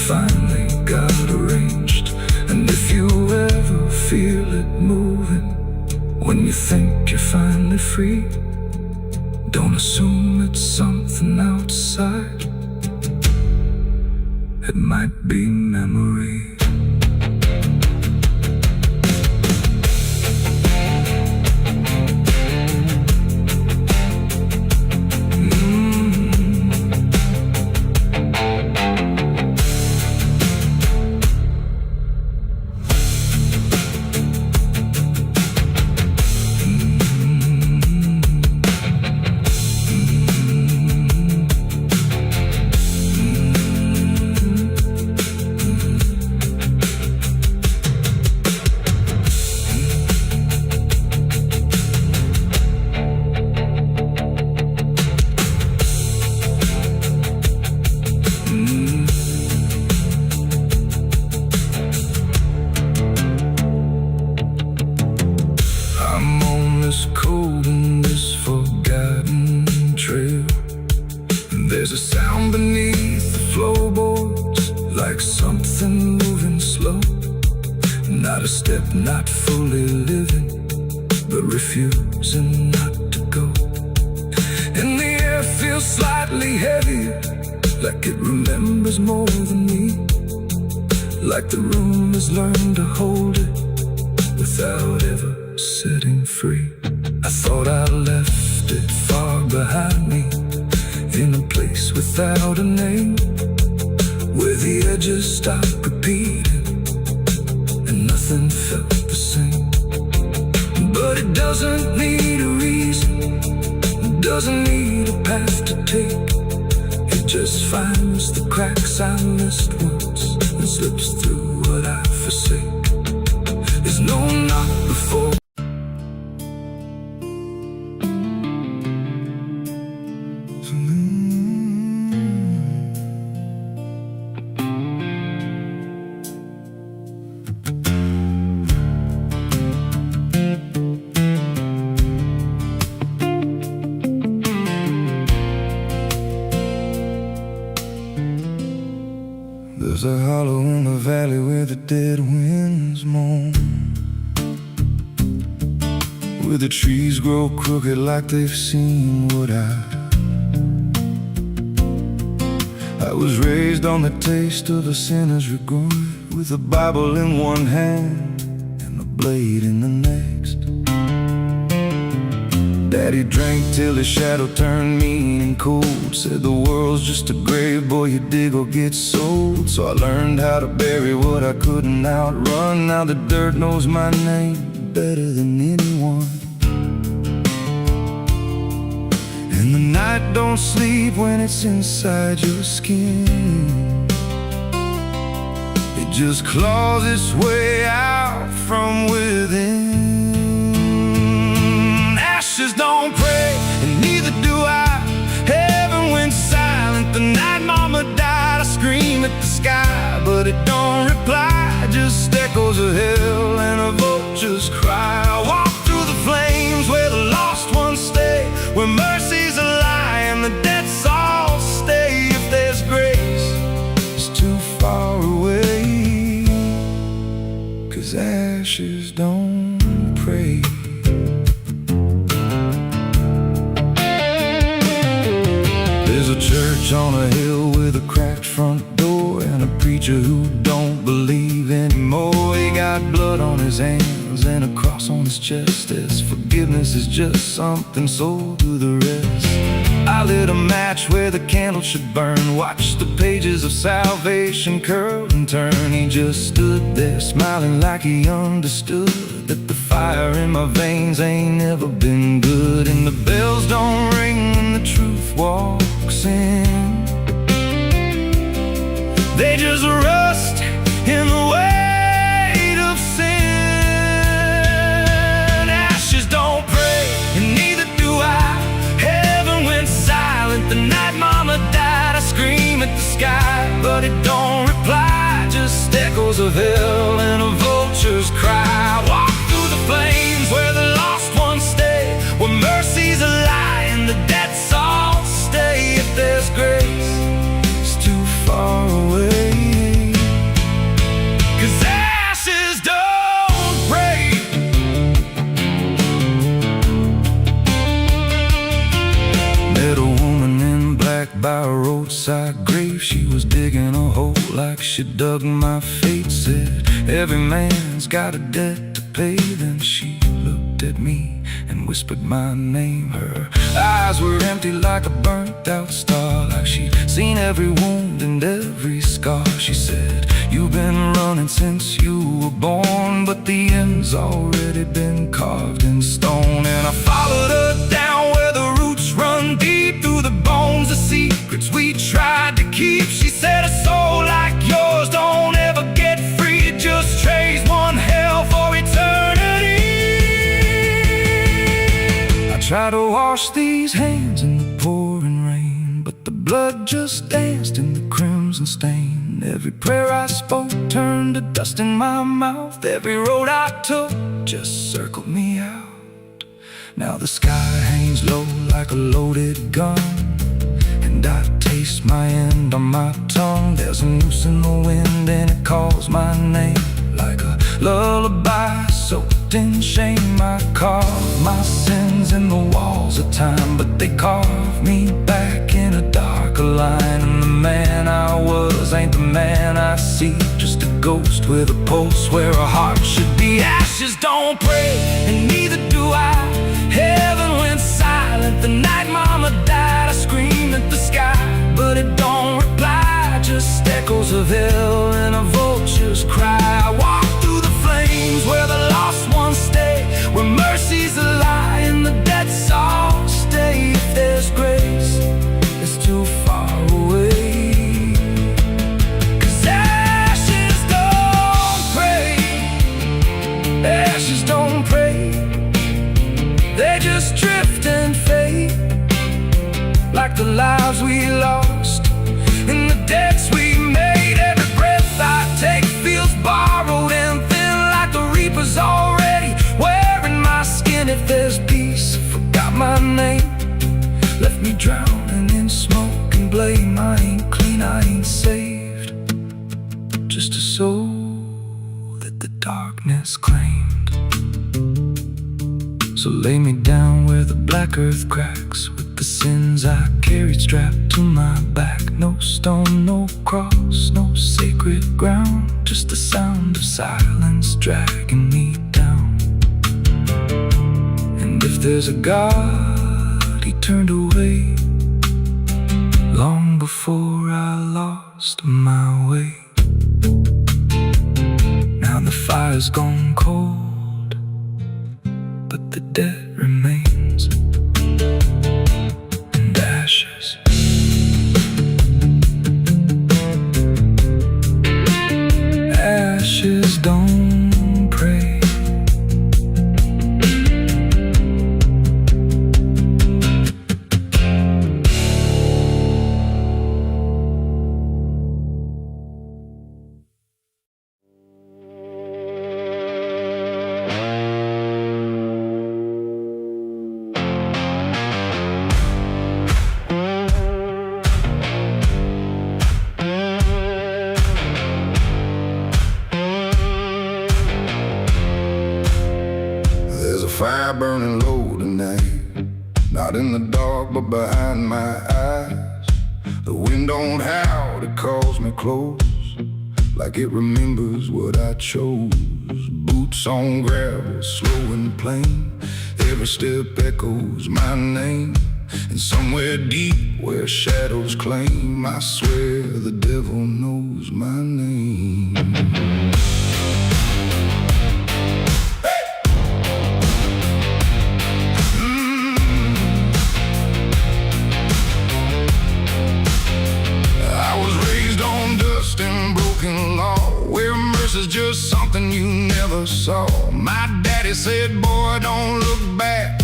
finally got arranged. And if you ever feel it moving, when you think you're finally free, don't assume it's something outside. It might be memory. Cold in this forgotten trail. There's a sound beneath the floorboards, like something moving slow. Not a step, not fully living, but refusing not to go. And the air feels slightly heavier, like it remembers more than me. Like the room has learned to hold it without ever setting free. I thought I left it far behind me, in a place without a name, where the edges stopped repeating and nothing felt the same. But it doesn't need a reason, it doesn't need a path to take. It just finds the cracks I missed once and slips through what I forsake. There's no knock before. There's a hollow in the valley where the dead winds moan, where the trees grow crooked like they've seen what I was raised on the taste of a sinner's regret, with a Bible in one hand and a blade in the next. Daddy drank till his shadow turned mean and cold, said the world's just a grave, boy, you dig or get sold. So I learned how to bury what I couldn't outrun. Now the dirt knows my name better than anyone. And the night don't sleep when it's inside your skin. It just claws its way out from within. Ashes don't pray, and neither do I. Heaven went silent the night mama died. I scream at the sky, but it don't reply. Just echoes of hell and a vulture's cry. I walk through the flames where the lost ones stay, where mercy's a lie and the dead souls stay. If there's grace, it's too far away, 'cause ashes don't pray. There's a church on a hill with a cracked front door, and a preacher who don't believe anymore. He got blood on his hands and a cross on his chest, as forgiveness is just something sold to the rest. I lit a match where the candle should burn, watched the pages of salvation curl and turn. He just stood there smiling like he understood that the fire in my veins ain't never been good. And the bells don't ring when the truth walks in, they just rust in the weight of sin. Ashes don't pray, and neither do I. Heaven went silent the night mama died. I scream at the sky, but it don't reply. Just echoes of hell and a vulture's cry. Walk through the flames where the lost ones stay, where mercy's a lie and the dead souls stay. If if there's grace, it's too far away. 'Cause ashes don't break. Met a woman in black by a roadside grave. She was digging a hole like she dug my fate. Said every man's got a debt to pay. Then she looked at me and whispered my name. Her eyes were empty like a burnt out star, like she'd seen every wound and every scar. She said, you've been running since you were born, but the end's already been carved in stone. And I followed her down where the roots run deep through the bones, the secrets we tried to keep. She said, a soul like yours don't ever get free. It just trades one hell for eternity. I tried to wash these hands in the pouring rain, but the blood just danced in the crimson stain. Every prayer I spoke turned to dust in my mouth. Every road I took just circled me out. Now the sky hangs low like a loaded gun, and I taste my end on my tongue. There's a noose in the wind and it calls my name like a lullaby soaked in shame. I carve my sins in the walls of time, but they carve me back in a darker line. And the man I was ain't the man I see, just a ghost with a pulse where a heart should be. Ashes don't pray, and neither do I. Heaven went silent the night mama died. I screamed at the sky, but it don't reply. Just echoes of hell and a vulture's cry. I walk through the flames where the lost ones stay, where mercy's a lie and the dead's all stay. If there's grace, it's too far away. 'Cause ashes don't pray, ashes don't pray. They just drift and fade, like the lives we lost and the debts we made. Every breath I take feels borrowed and thin, like the reaper's already wearing my skin. If there's peace, forgot my name, left me drowning in smoke and blame. I ain't clean, I ain't saved, just a soul that the darkness claimed. So lay me down where the black earth cracks, with the sins I carried strapped to my back. No stone, no cross, no sacred ground, just the sound of silence dragging me down. And if there's a God, he turned away long before I lost my way. Now the fire's gone cold, but the debt remains, and ashes. Ashes don't pray. Fire burning low tonight, not in the dark but behind my eyes. The wind don't howl, it calls me close, like it remembers what I chose. Boots on gravel, slow and plain, every step echoes my name. And somewhere deep where shadows claim, I swear the devil knows my name. Is just something you never saw. My daddy said, boy, don't look back,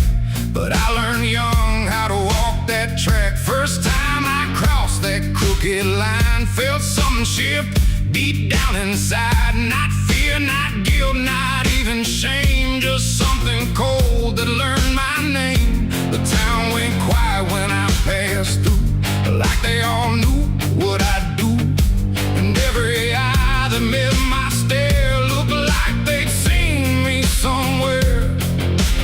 but I learned young how to walk that track. First time I crossed that crooked line, felt something shift deep down inside. Not fear, not guilt, not even shame, just something cold that learned my name. The town went quiet when I passed through. like they all knew what I'd do. And every eye that met my stare looked like they'd seen me somewhere.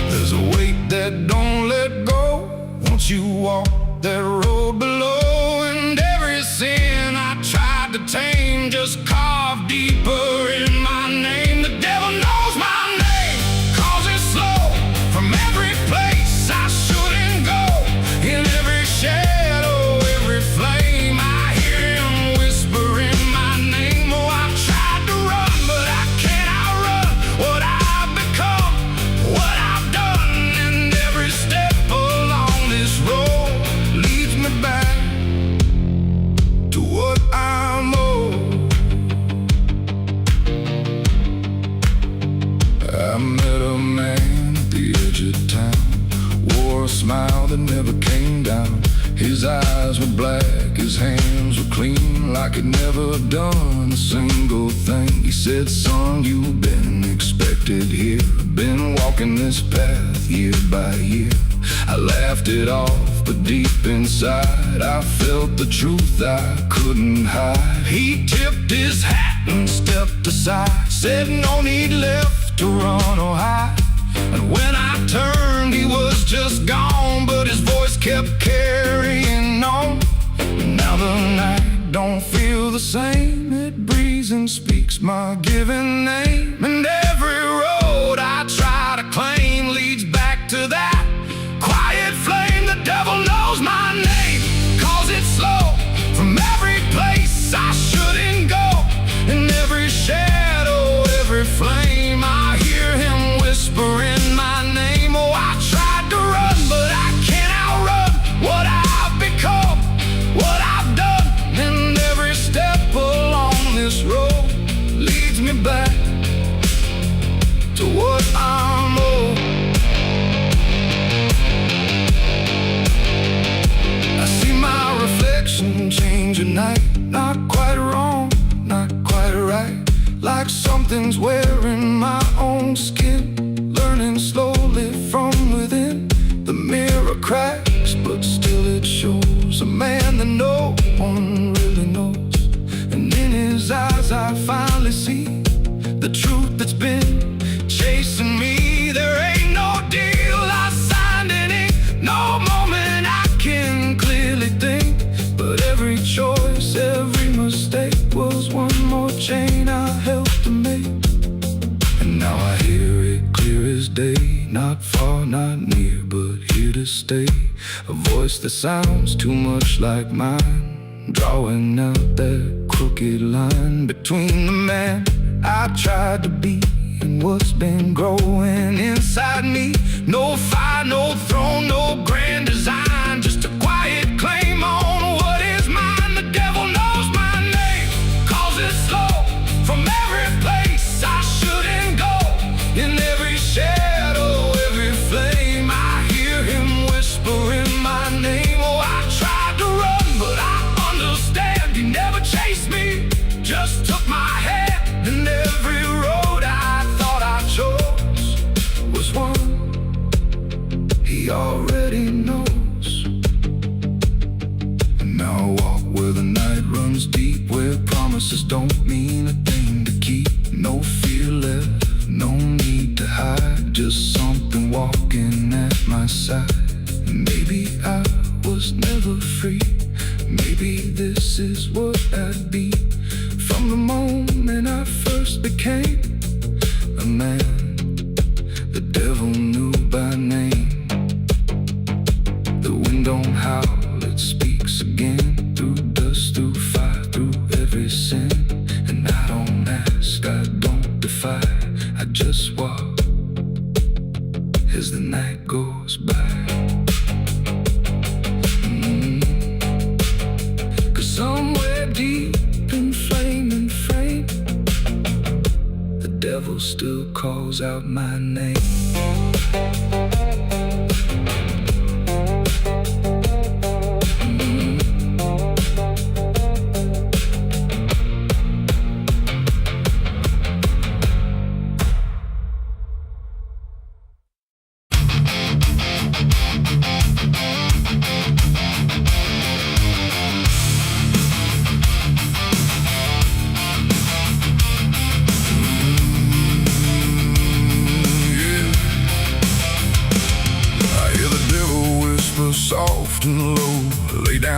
There's a weight that don't let go once you walk that road below. And every sin I tried to tame just carved deeper in my name. The devil knows my name, cause it's slow. From every place I shouldn't go, in every shadow, every flame, I hear him whispering my name. Oh, I've tried to run, but I can't outrun what I've become, what I've done. And every step along this road leads me back to what I'm owed. I met a man at the edge of town, wore a smile that never came down. His eyes were black, his hands were clean, like he'd never done a single thing. He said, son, you've been expected here, been walking this path year by year. I laughed it off, but deep inside I felt the truth I couldn't hide. He tipped his hat and stepped aside, said no need left to run or hide. And when I turned, he was just gone, but his voice kept carrying on. And now the night don't feel the same, it breathes and speaks my given name. And every road I try to claim leads back to that quiet flame. The devil knows my name, cause it's slow. From every place I shouldn't go, in every shadow, every flame, I hear him whispering my name. Oh, I tried to run, but I can't outrun what I've become, what I've done. And every step along this road leads me back to what I'm owed. I see my reflection change at night, not quite wrong, not quite right, like something's wearing my own skin, learning slowly from within. The mirror cracks, but still it shows a man that no one really knows. And in his eyes I finally see the truth that's been chasing me. There ain't no deal I signed in ink, no moment I can clearly think, but every choice, every mistake was one more chain I helped to make. And now I hear it clear as day, not far, not near, but here to stay. A voice that sounds too much like mine, drawing out that crooked line between the man I tried to be and what's been growing inside me. No fire, no throne, no grand design, just a quiet claim on what is mine. The devil knows my name, cause it's slow. From every place I shouldn't go, in every shadow, every flame, I hear him whispering my name. Oh, I tried to run, but I understand he never chased me, just took my hand. And every road I thought I chose was one he already knows. And now I walk where the night runs deep, where promises don't mean a thing to keep. No fear left, no need to hide, just something walking at my side. Maybe I was never free, maybe this is what I'd be. From the moment I first became a man, the devil knew by name. The wind don't howl, it speaks again, through dust, through fire, through every sin. And I don't ask, I don't defy, I just walk as the night goes by. Cause somewhere deep in flame and frame, the devil still calls out my name.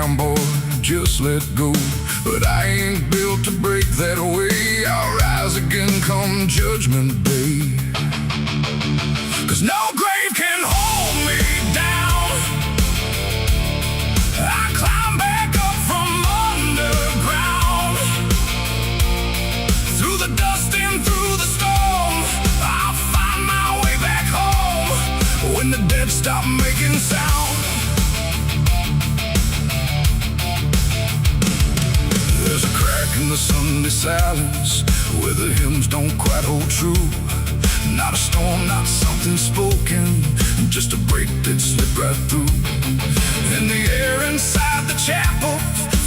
down, boy, just let go. But I ain't built to break that way. I'll rise again come judgment day. 'Cause no grave can hold me down. I climb back up from underground. Through the dust and through the storm, I'll find my way back home. When the dead stop making sound. There's a crack in the Sunday silence where the hymns don't quite hold true. Not a storm, not something spoken, just a break that slipped right through. And the air inside the chapel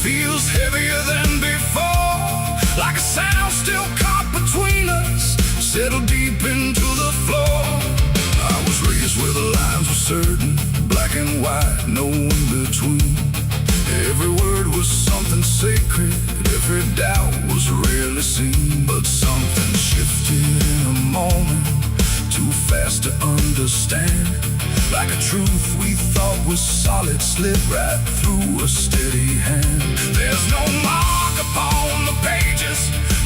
feels heavier than before, like a sound still caught between us, settled deep into the floor. I was raised where the lines were certain, black and white, no in between. Every word was something sacred, every doubt was rarely seen. But something shifted in a moment, too fast to understand. Like a truth we thought was solid slid right through a steady hand. There's no mark upon the pages,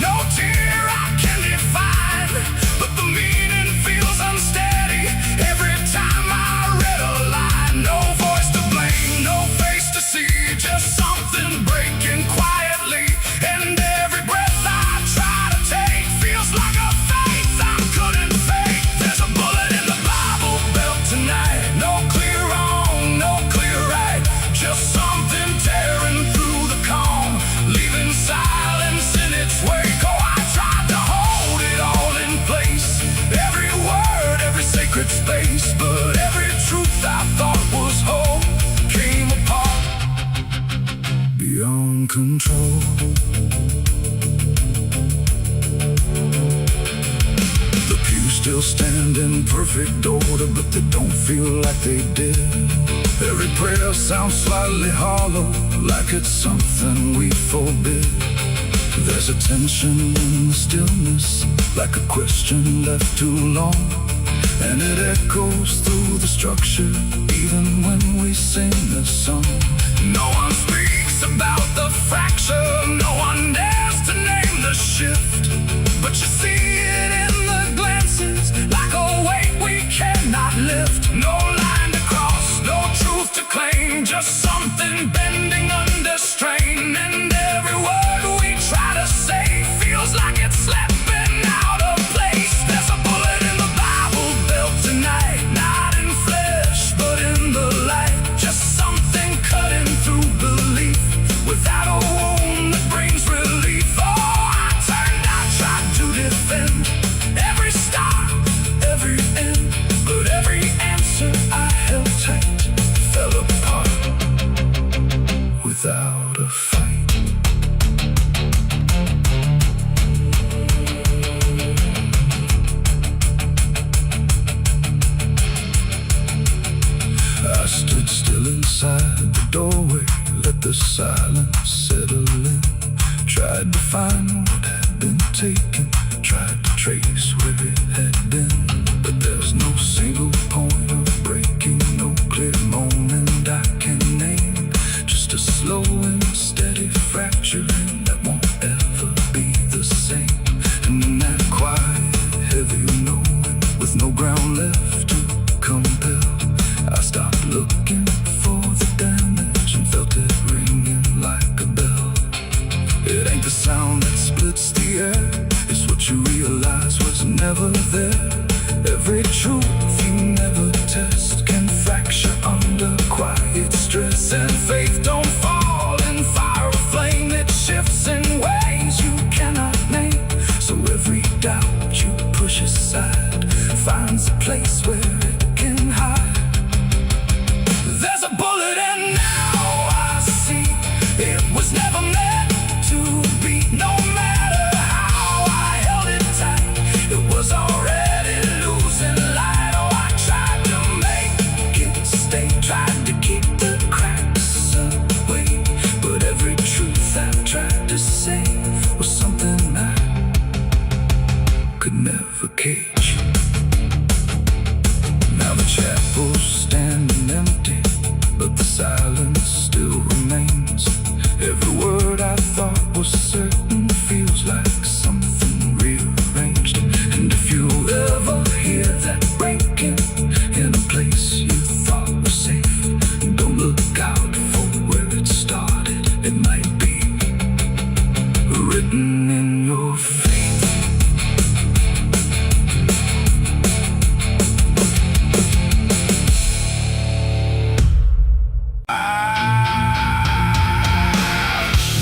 no tear I can define, but the meaning feels unsteady every time I read a line. No voice to blame, no face to see, just something breaking quietly. And every breath I try to take feels like a faith I couldn't fake. There's a bullet in the Bible belt tonight. No clear wrong, no clear right, just something tearing through the calm, leaving silence in its wake. Oh, I tried to hold it all in place, every word, every sacred space. But every truth I thought was whole came apart beyond control. The pews still stand in perfect order, but they don't feel like they did. Every prayer sounds slightly hollow, like it's something we forbid. There's a tension in the stillness, like a question left too long, and it echoes through the structure, even when we sing the song. No one speaks about the fracture, no one dares to name the shift, but you see it in the glances, like a weight we cannot lift. No line to cross, no truth to claim, just something bending under strain. And every word we try to say feels like it's slipping out of place. There's a bullet in the Bible belt tonight, not in flesh, but in the light. Just something cutting through belief, without a wound that brings relief. Oh, I turned, I tried to defend every start, every end, but every answer I held tight fell apart without a fight. I stood still inside the doorway, let the silence settle in. Tried to find what had been taken, tried to trace where it had been. But there's no single point of breaking, no clear moment I can name. Just a slow and steady fracturing that won't ever be the same. And in that quiet, heavy knowing, with no ground left to compel, I stopped looking for the damage and felt it ringing like a bell. It ain't the sound that splits the air, it's what you realize was never there. Every truth you never test can fracture under quiet stress. And faith don't fall in fire or flame, it shifts in ways you cannot name. So every doubt you push aside finds a place where it can hide. There's a bullet and now I see it was never meant to be. No matter how I held it tight, it was already losing light. Oh, I tried to make it stay, tried to keep the cracks written in your fate.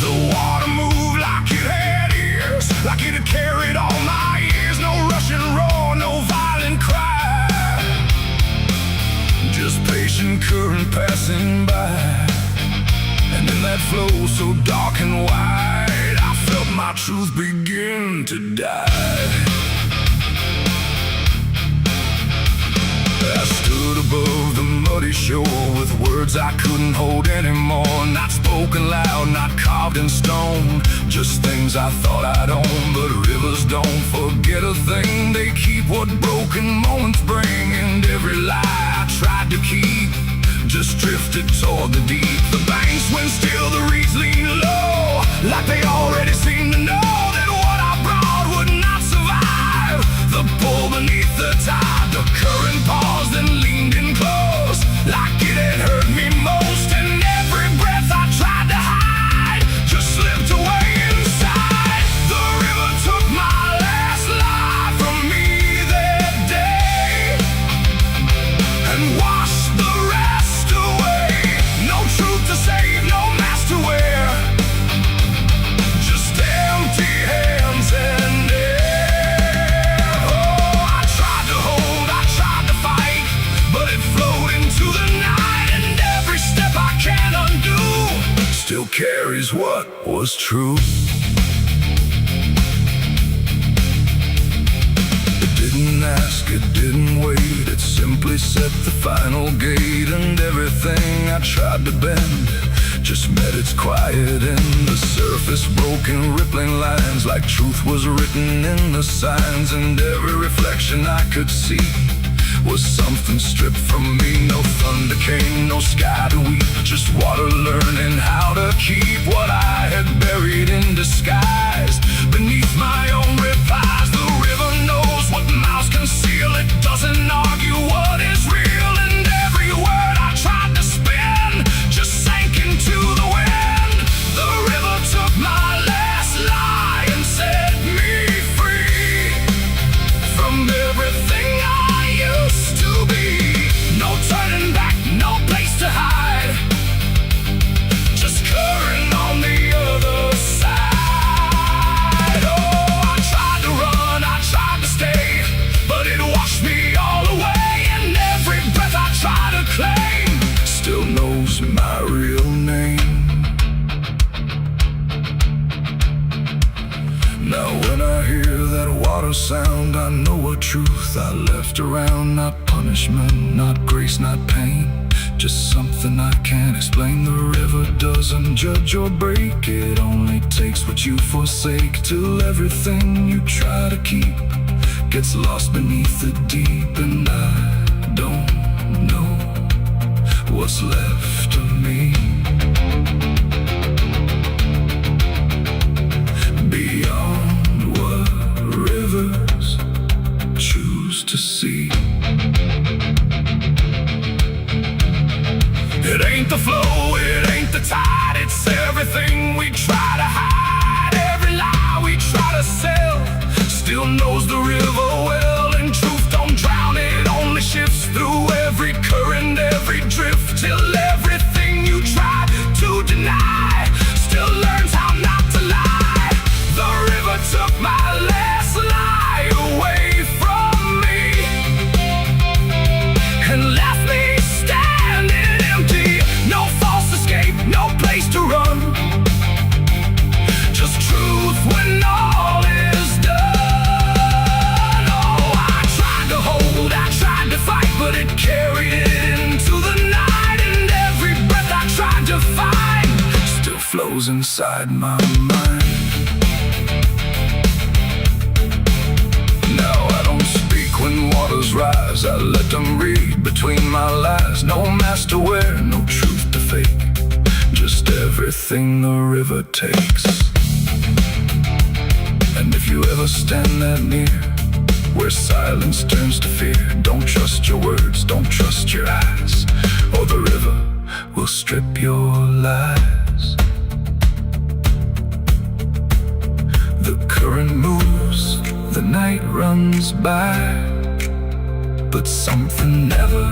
The water moved like it had ears, like it had carried all my years. No rushing roar, no violent cry, just patient current passing by. And in that flow so dark and wide, I felt my truth begin to die. I stood above the muddy shore with words I couldn't hold anymore. Not spoken loud, not carved in stone, just things I thought I'd own. But rivers don't forget a thing, they keep what broken moments bring. And every lie I tried to keep just drifted toward the deep. The banks went still, the reeds lean low, like they already seemed to know that what I brought would not survive the pull beneath the tide. The current paused and leaned in close, like it had hurt me most. And every breath I tried to hide just slipped away inside. The river took my last life from me that day and washed the rest away. No truth to save, no mask to wear, just empty hands and air. Oh, I tried to hold, I tried to fight, but it flowed into the night. And every step I can't undo still carries what was true. It didn't ask, it didn't wait, it simply set the final gate. And everything I tried to bend just met its quiet end. The surface broke in rippling lines, like truth was written in the signs. And every reflection I could see was something stripped from me. No thunder came, no sky to weep, just water learning how to keep what I had buried in disguise beneath my own replies. The river knows what mouths conceal, it doesn't argue what is real. And every word I tried to spin just sank into the wind. The river took my last lie and set me free from everything I used to be. No turning back, no place to hide, just current on the other side. Oh, I tried to run, I tried to stay, but it washed me all away. And every breath I try to claim still knows my real name. Now when I hear that water sound, I know a truth I left around. Not punishment, not grace, not pain, just something I can't explain. The river doesn't judge or break, it only takes what you forsake, till everything you try to keep gets lost beneath the deep. And I don't know what's left of me beyond what rivers choose to see. It ain't the flow, it ain't the tide, it's everything we try to hide. Every lie we try to sell still knows the river well. And truth don't drown, it only shifts through every current, every drift, till everything you try to deny still learns how not to lie. The river took my last lie away from me and left me standing empty. No false escape, no place to run, just truth when all is done. Oh, I tried to hold, I tried to fight, but it carried it into the night. And every breath I tried to find still flows inside my mind. Now I don't speak when waters rise, I let them read between my lies. No mask to wear, no truth to fake, just everything the river takes. And if you ever stand that near, where silence turns to fear, don't trust your words, don't trust your eyes, or the river will strip your lies. night runs by, but something never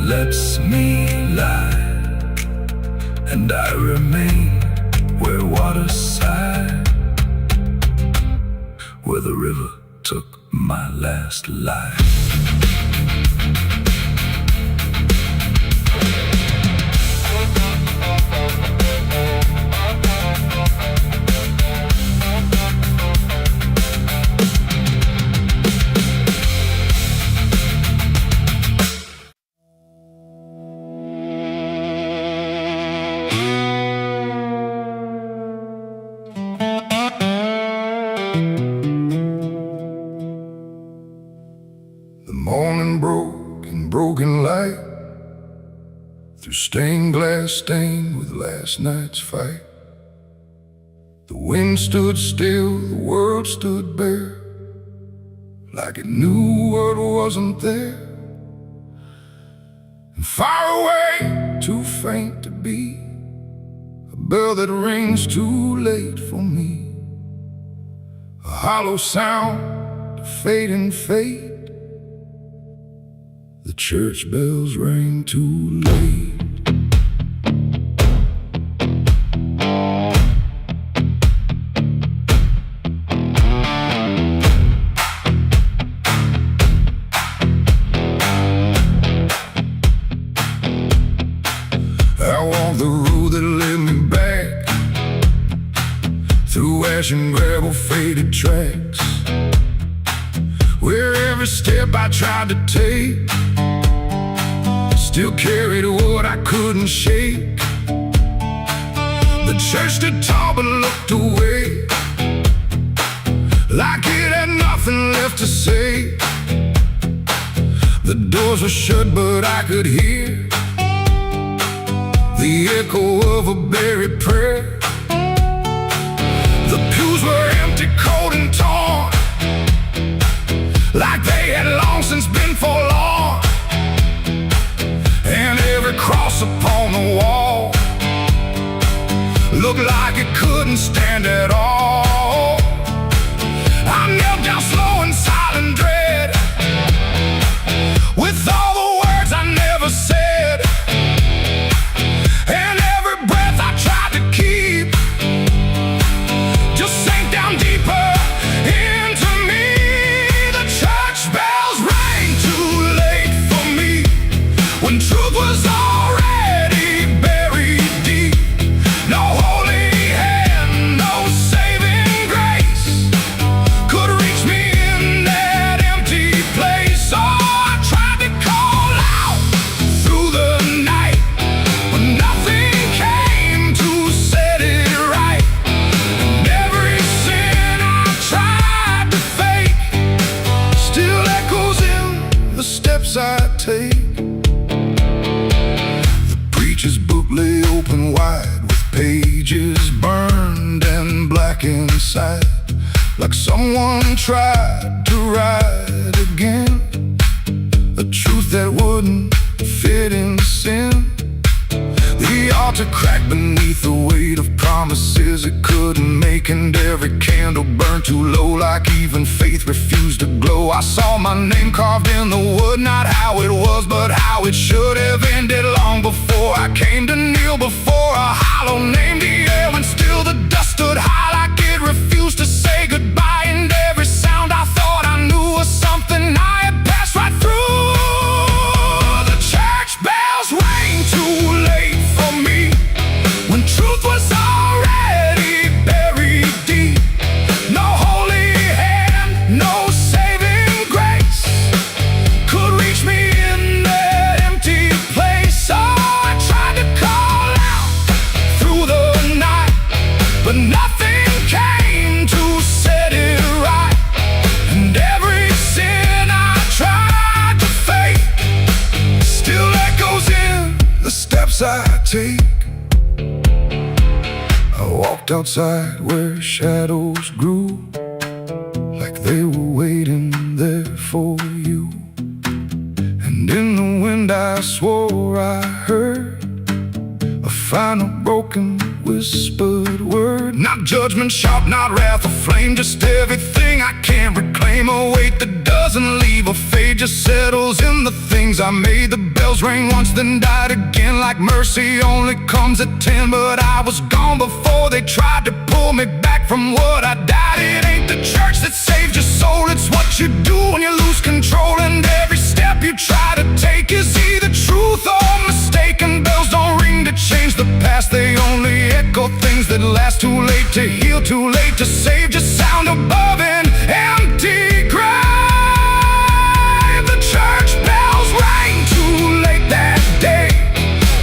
lets me lie, and I remain where water sighed, where the river took my last life. The morning broke in broken light, through stained glass stained with last night's fight. The wind stood still, the world stood bare, like it knew what wasn't there. And far away, too faint to be, a bell that rings too late for me, a hollow sound of fading fate. The church bells rang too late. I walked the road that led me back, through ash and gravel faded tracks, where every step I tried to take still carried what I couldn't shake. The church stood tall but looked away, like it had nothing left to say. The doors were shut but I could hear the echo of a buried prayer. The pews were empty, cold and torn, like they had long since been forlorn. And every cross upon the wall looked like it couldn't stand at all. I knelt down slow in silent dread, with all the words I never said, and every breath I tried to keep just sank down deeper into me. The church bells rang too late for me, when truth was already buried deep. No holy hand, no saving grace could reach me in that empty place. Oh, I tried to call out through the night, but nothing came to set it right. And every sin I tried to fake still echoes in the steps I take. Preacher's book lay open wide, with pages burned and black inside, like someone tried to write again a truth that wouldn't fit in sin. The altar cracked beneath the weight of promises it couldn't make, and every candle burned too low, like even faith refused to glow. I saw my name carved in the wood, not how it was, but how it should have ended long before I came to kneel before a hollow name. The air and still the dust stood high, like it refused to say goodbye. And every sound I thought I knew was something I had passed right through. The church bells rang too late for me, when truth was already buried deep. No holy hand, no saving grace could reach me in that empty place. Oh, I tried to call out through the night, but nothing came to set it right. And every sin I tried to fake still echoes in the steps I take. I walked outside where shadows grew, like they were waiting there for you. And in the wind I swore I heard a final broken whispered word. Not judgment sharp, not wrath or flame, just everything I can't reclaim, a weight that doesn't leave a fade, just settles in the things I made. The bells rang once, then died again, like mercy only comes at 10. But I was gone before they tried to pull me back from what I died. It ain't the church that saves your soul, it's what you do when you lose control. And every step you try to take is either truth or mistaken. Bells don't ring to change the past, they only echo things that last. Too late to heal, too late to save, just sound above an empty grave. The church bells rang too late that day,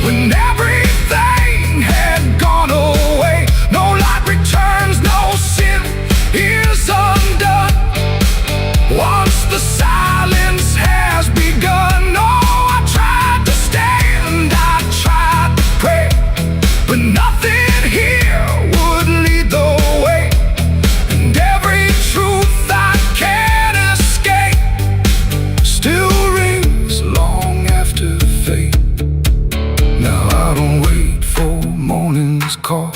when everything had gone away. No light returns, no sin is undone once the silence has begun. Oh, I tried to stand, I tried to pray, but nothing here would lead the way. And every truth I can't escape still rings long after fate. Now I don't wait for morning's call,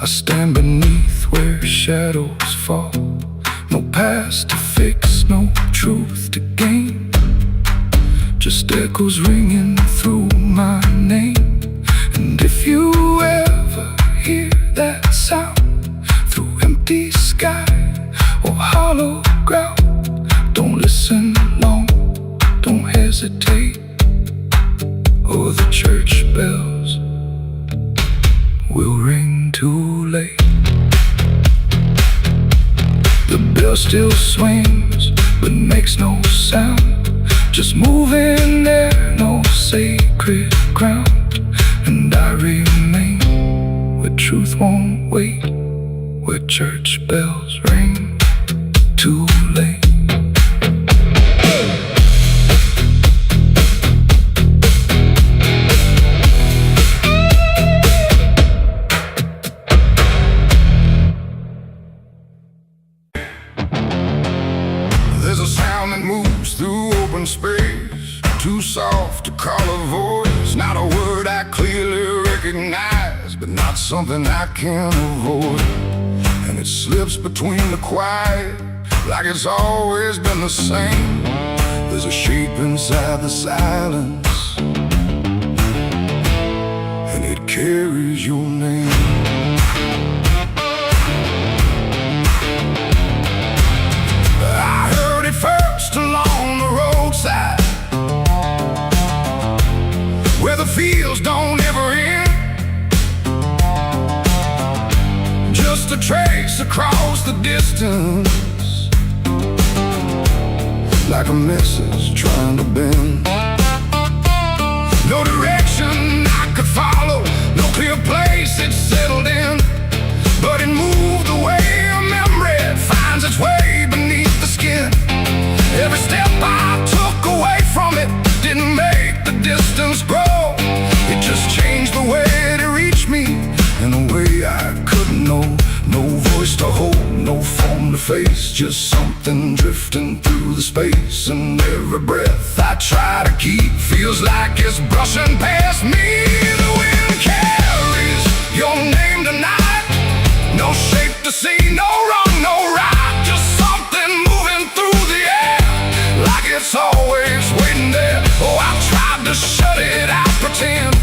I stand beneath where shadows fall. No past to fix, no truth to gain, just echoes ringing through my name. And if you ever hear that sound through empty sky or hollow ground, don't listen long, don't hesitate, or the church bells will ring too late. The bell still swings, but makes no sound, just moving there, no sacred ground. And I remain where truth won't wait, where church bells ring too late. There's a sound that moves through open space, too soft to call a voice. Not a word I clearly recognize, but not something I can avoid. And it slips between the quiet, like it's always been the same. There's a shape inside the silence, and it carries your name. I heard it first along the roadside, where the fields don't ever end, just a trace across the distance, like a message trying to bend. No direction I could follow, no clear place it settled in, but it moved the way a memory finds its way beneath the skin. Every step I took away from it didn't make the distance grow, it just changed the way it reached me in a way I couldn't know. No voice to hold, no form to face, just something drifting through the space. And every breath I try to keep feels like it's brushing past me. The wind carries your name tonight, no shape to see, no wrong, no right, just something moving through the air, like it's always waiting there. Oh, I tried to shut it out, pretend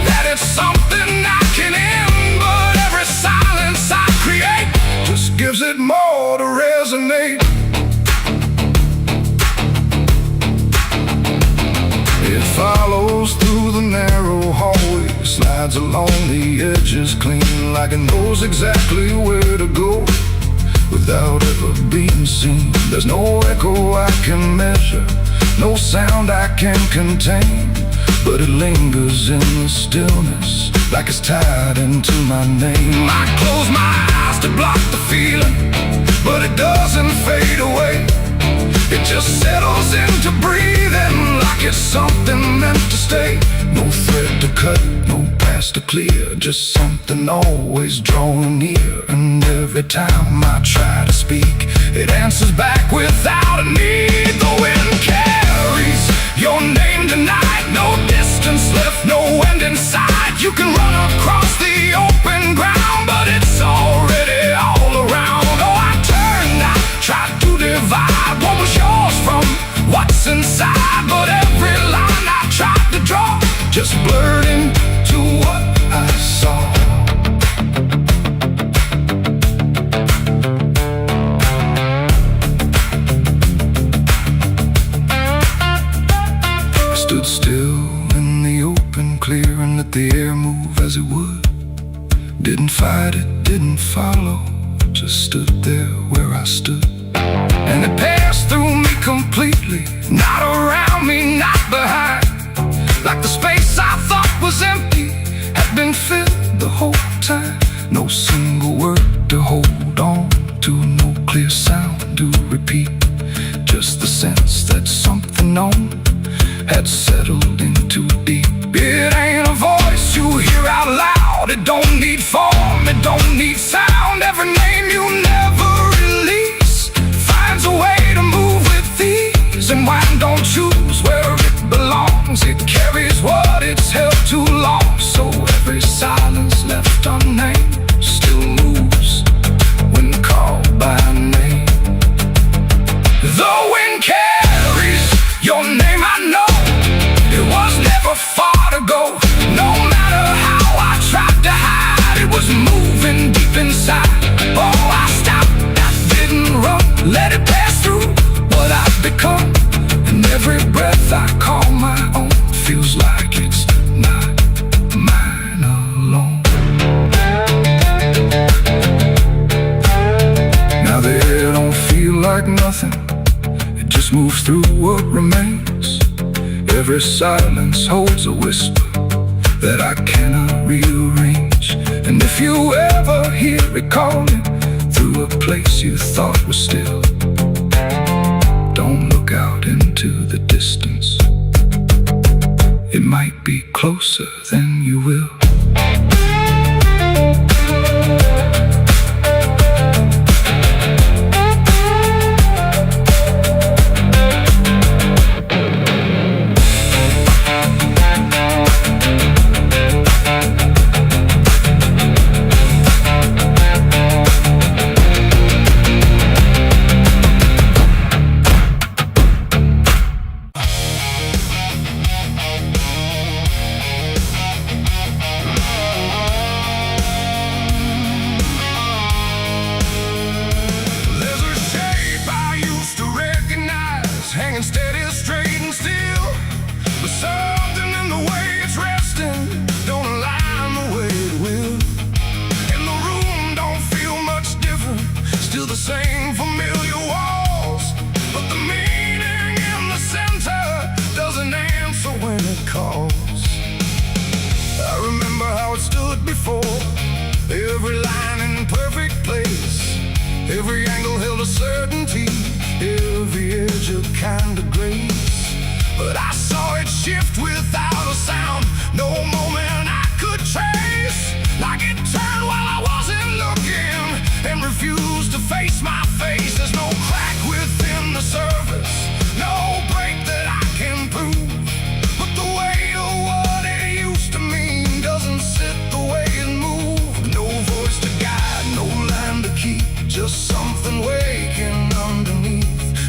that it's something I can end, but every silence I create just gives it more to resonate. It follows through the narrow hallway, slides along the edges clean, like it knows exactly where to go without ever being seen. There's no echo I can measure, no sound I can contain, but it lingers in the stillness, like it's tied into my name. I close my eyes to block the feeling, but it doesn't fade away. It just settles into breathing, like it's something meant to stay. No thread to cut, no past to clear, just something always drawing near. And every time I try to speak, it answers back without a need. The wind carries your name tonight, no distance left, no end in sight. You can run across the open ground, but it's already all around. Oh, I turned out follow, just stood there where I stood. And it passed through me completely, not around me, not behind. Like the space I thought was empty had been filled the whole time. No single word to hold on to, no clear sound to repeat. Just the sense that something known had settled in too deep. It ain't a voice you hear out loud. It don't need form, it don't need sound. Every name you never release finds a way to move with ease. And wine don't choose where it belongs. It carries what it's held too long. So every silence left unnamed still moves when called by name. The wind carries your name, I know. It was never far to go. No matter how I tried to hide, it was moving deep inside. Oh, I stopped, I didn't run, let it pass through what I've become. And every breath I call my own feels like it's not mine alone. Now the air don't feel like nothing, it just moves through what remains. Every silence holds a whisper that I cannot rearrange. And if you ever hear it calling through a place you thought was still, don't look out into the distance. It might be closer than you will. Hanging steady, straight and still, but something in the way it's resting don't align the way it will. And the room don't feel much different, still the same familiar walls, but the meaning in the center doesn't answer when it calls. I remember how it stood before, every line in perfect place, every angle held a certainty, every edge a kind of grace. But I saw it shift without a sound, no moment I could trace. Like it turned while I wasn't looking and refused to face my face. There's no crack within the surface, no break that I can prove, but the weight of what it used to mean doesn't sit the way it moved. No voice to guide, no line to keep, just something waking underneath.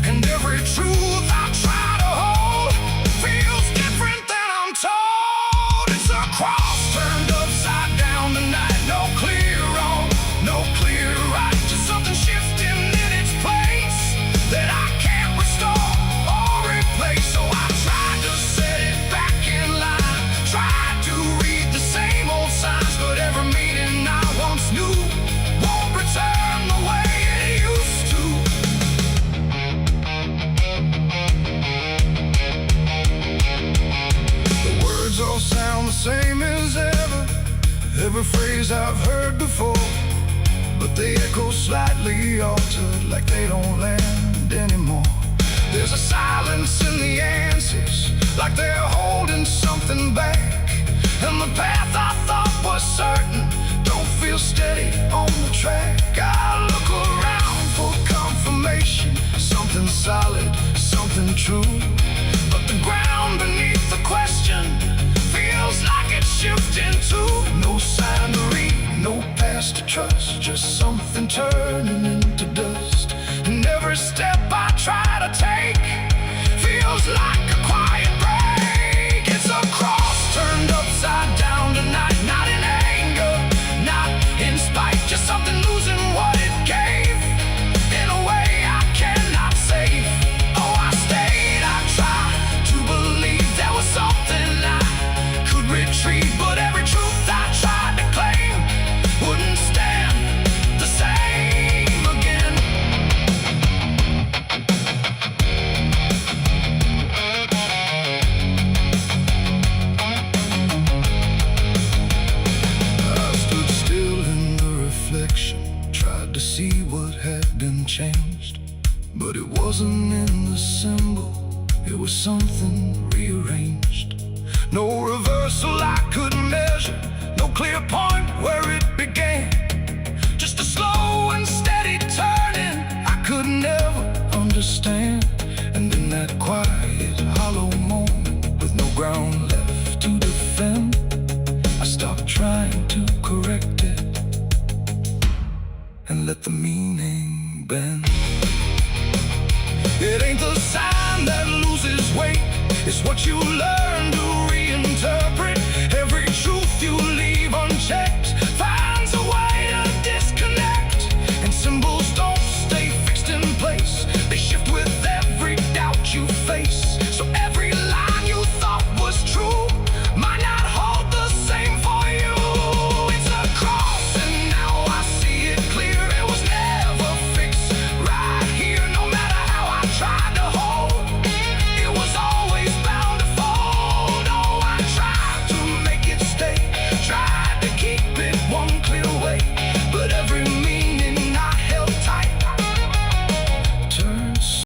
And every truth I try to hold feels different than I'm told. It's a cross turned upside down tonight. No clear wrong, no clear right, just something shifting in its place that I can't restore or replace. So I tried to set it back in line, tried to read the same old signs, but every meaning I once knew won't return the way it used to. All sound the same as ever, every phrase I've heard before, but they echo slightly altered, like they don't land anymore. There's a silence in the answers, like they're holding something back. And the path I thought was certain don't feel steady on the track. I look around for confirmation, something solid, something true, but the ground beneath the question feels like it's shifting too. No sign to read, no past to trust, just something turning into dust. And every step I try to take feels like a quiet break. It's a cross turned upside down tonight, not in anger, not in spite, just something losing what it gave in a way I cannot save. Oh, I stayed, I tried to believe there was something I could retrieve, but every truth I tried to claim wouldn't stand the to see what had been changed. But it wasn't in the symbol, it was something rearranged. No reversal I could measure, no clear point where it began. Just a slow and steady turning I could never understand. And in that quiet, hollow moment, with no ground left to defend, I stopped trying to correct it and let the meaning bend. It ain't the sign that loses weight, it's what you learn to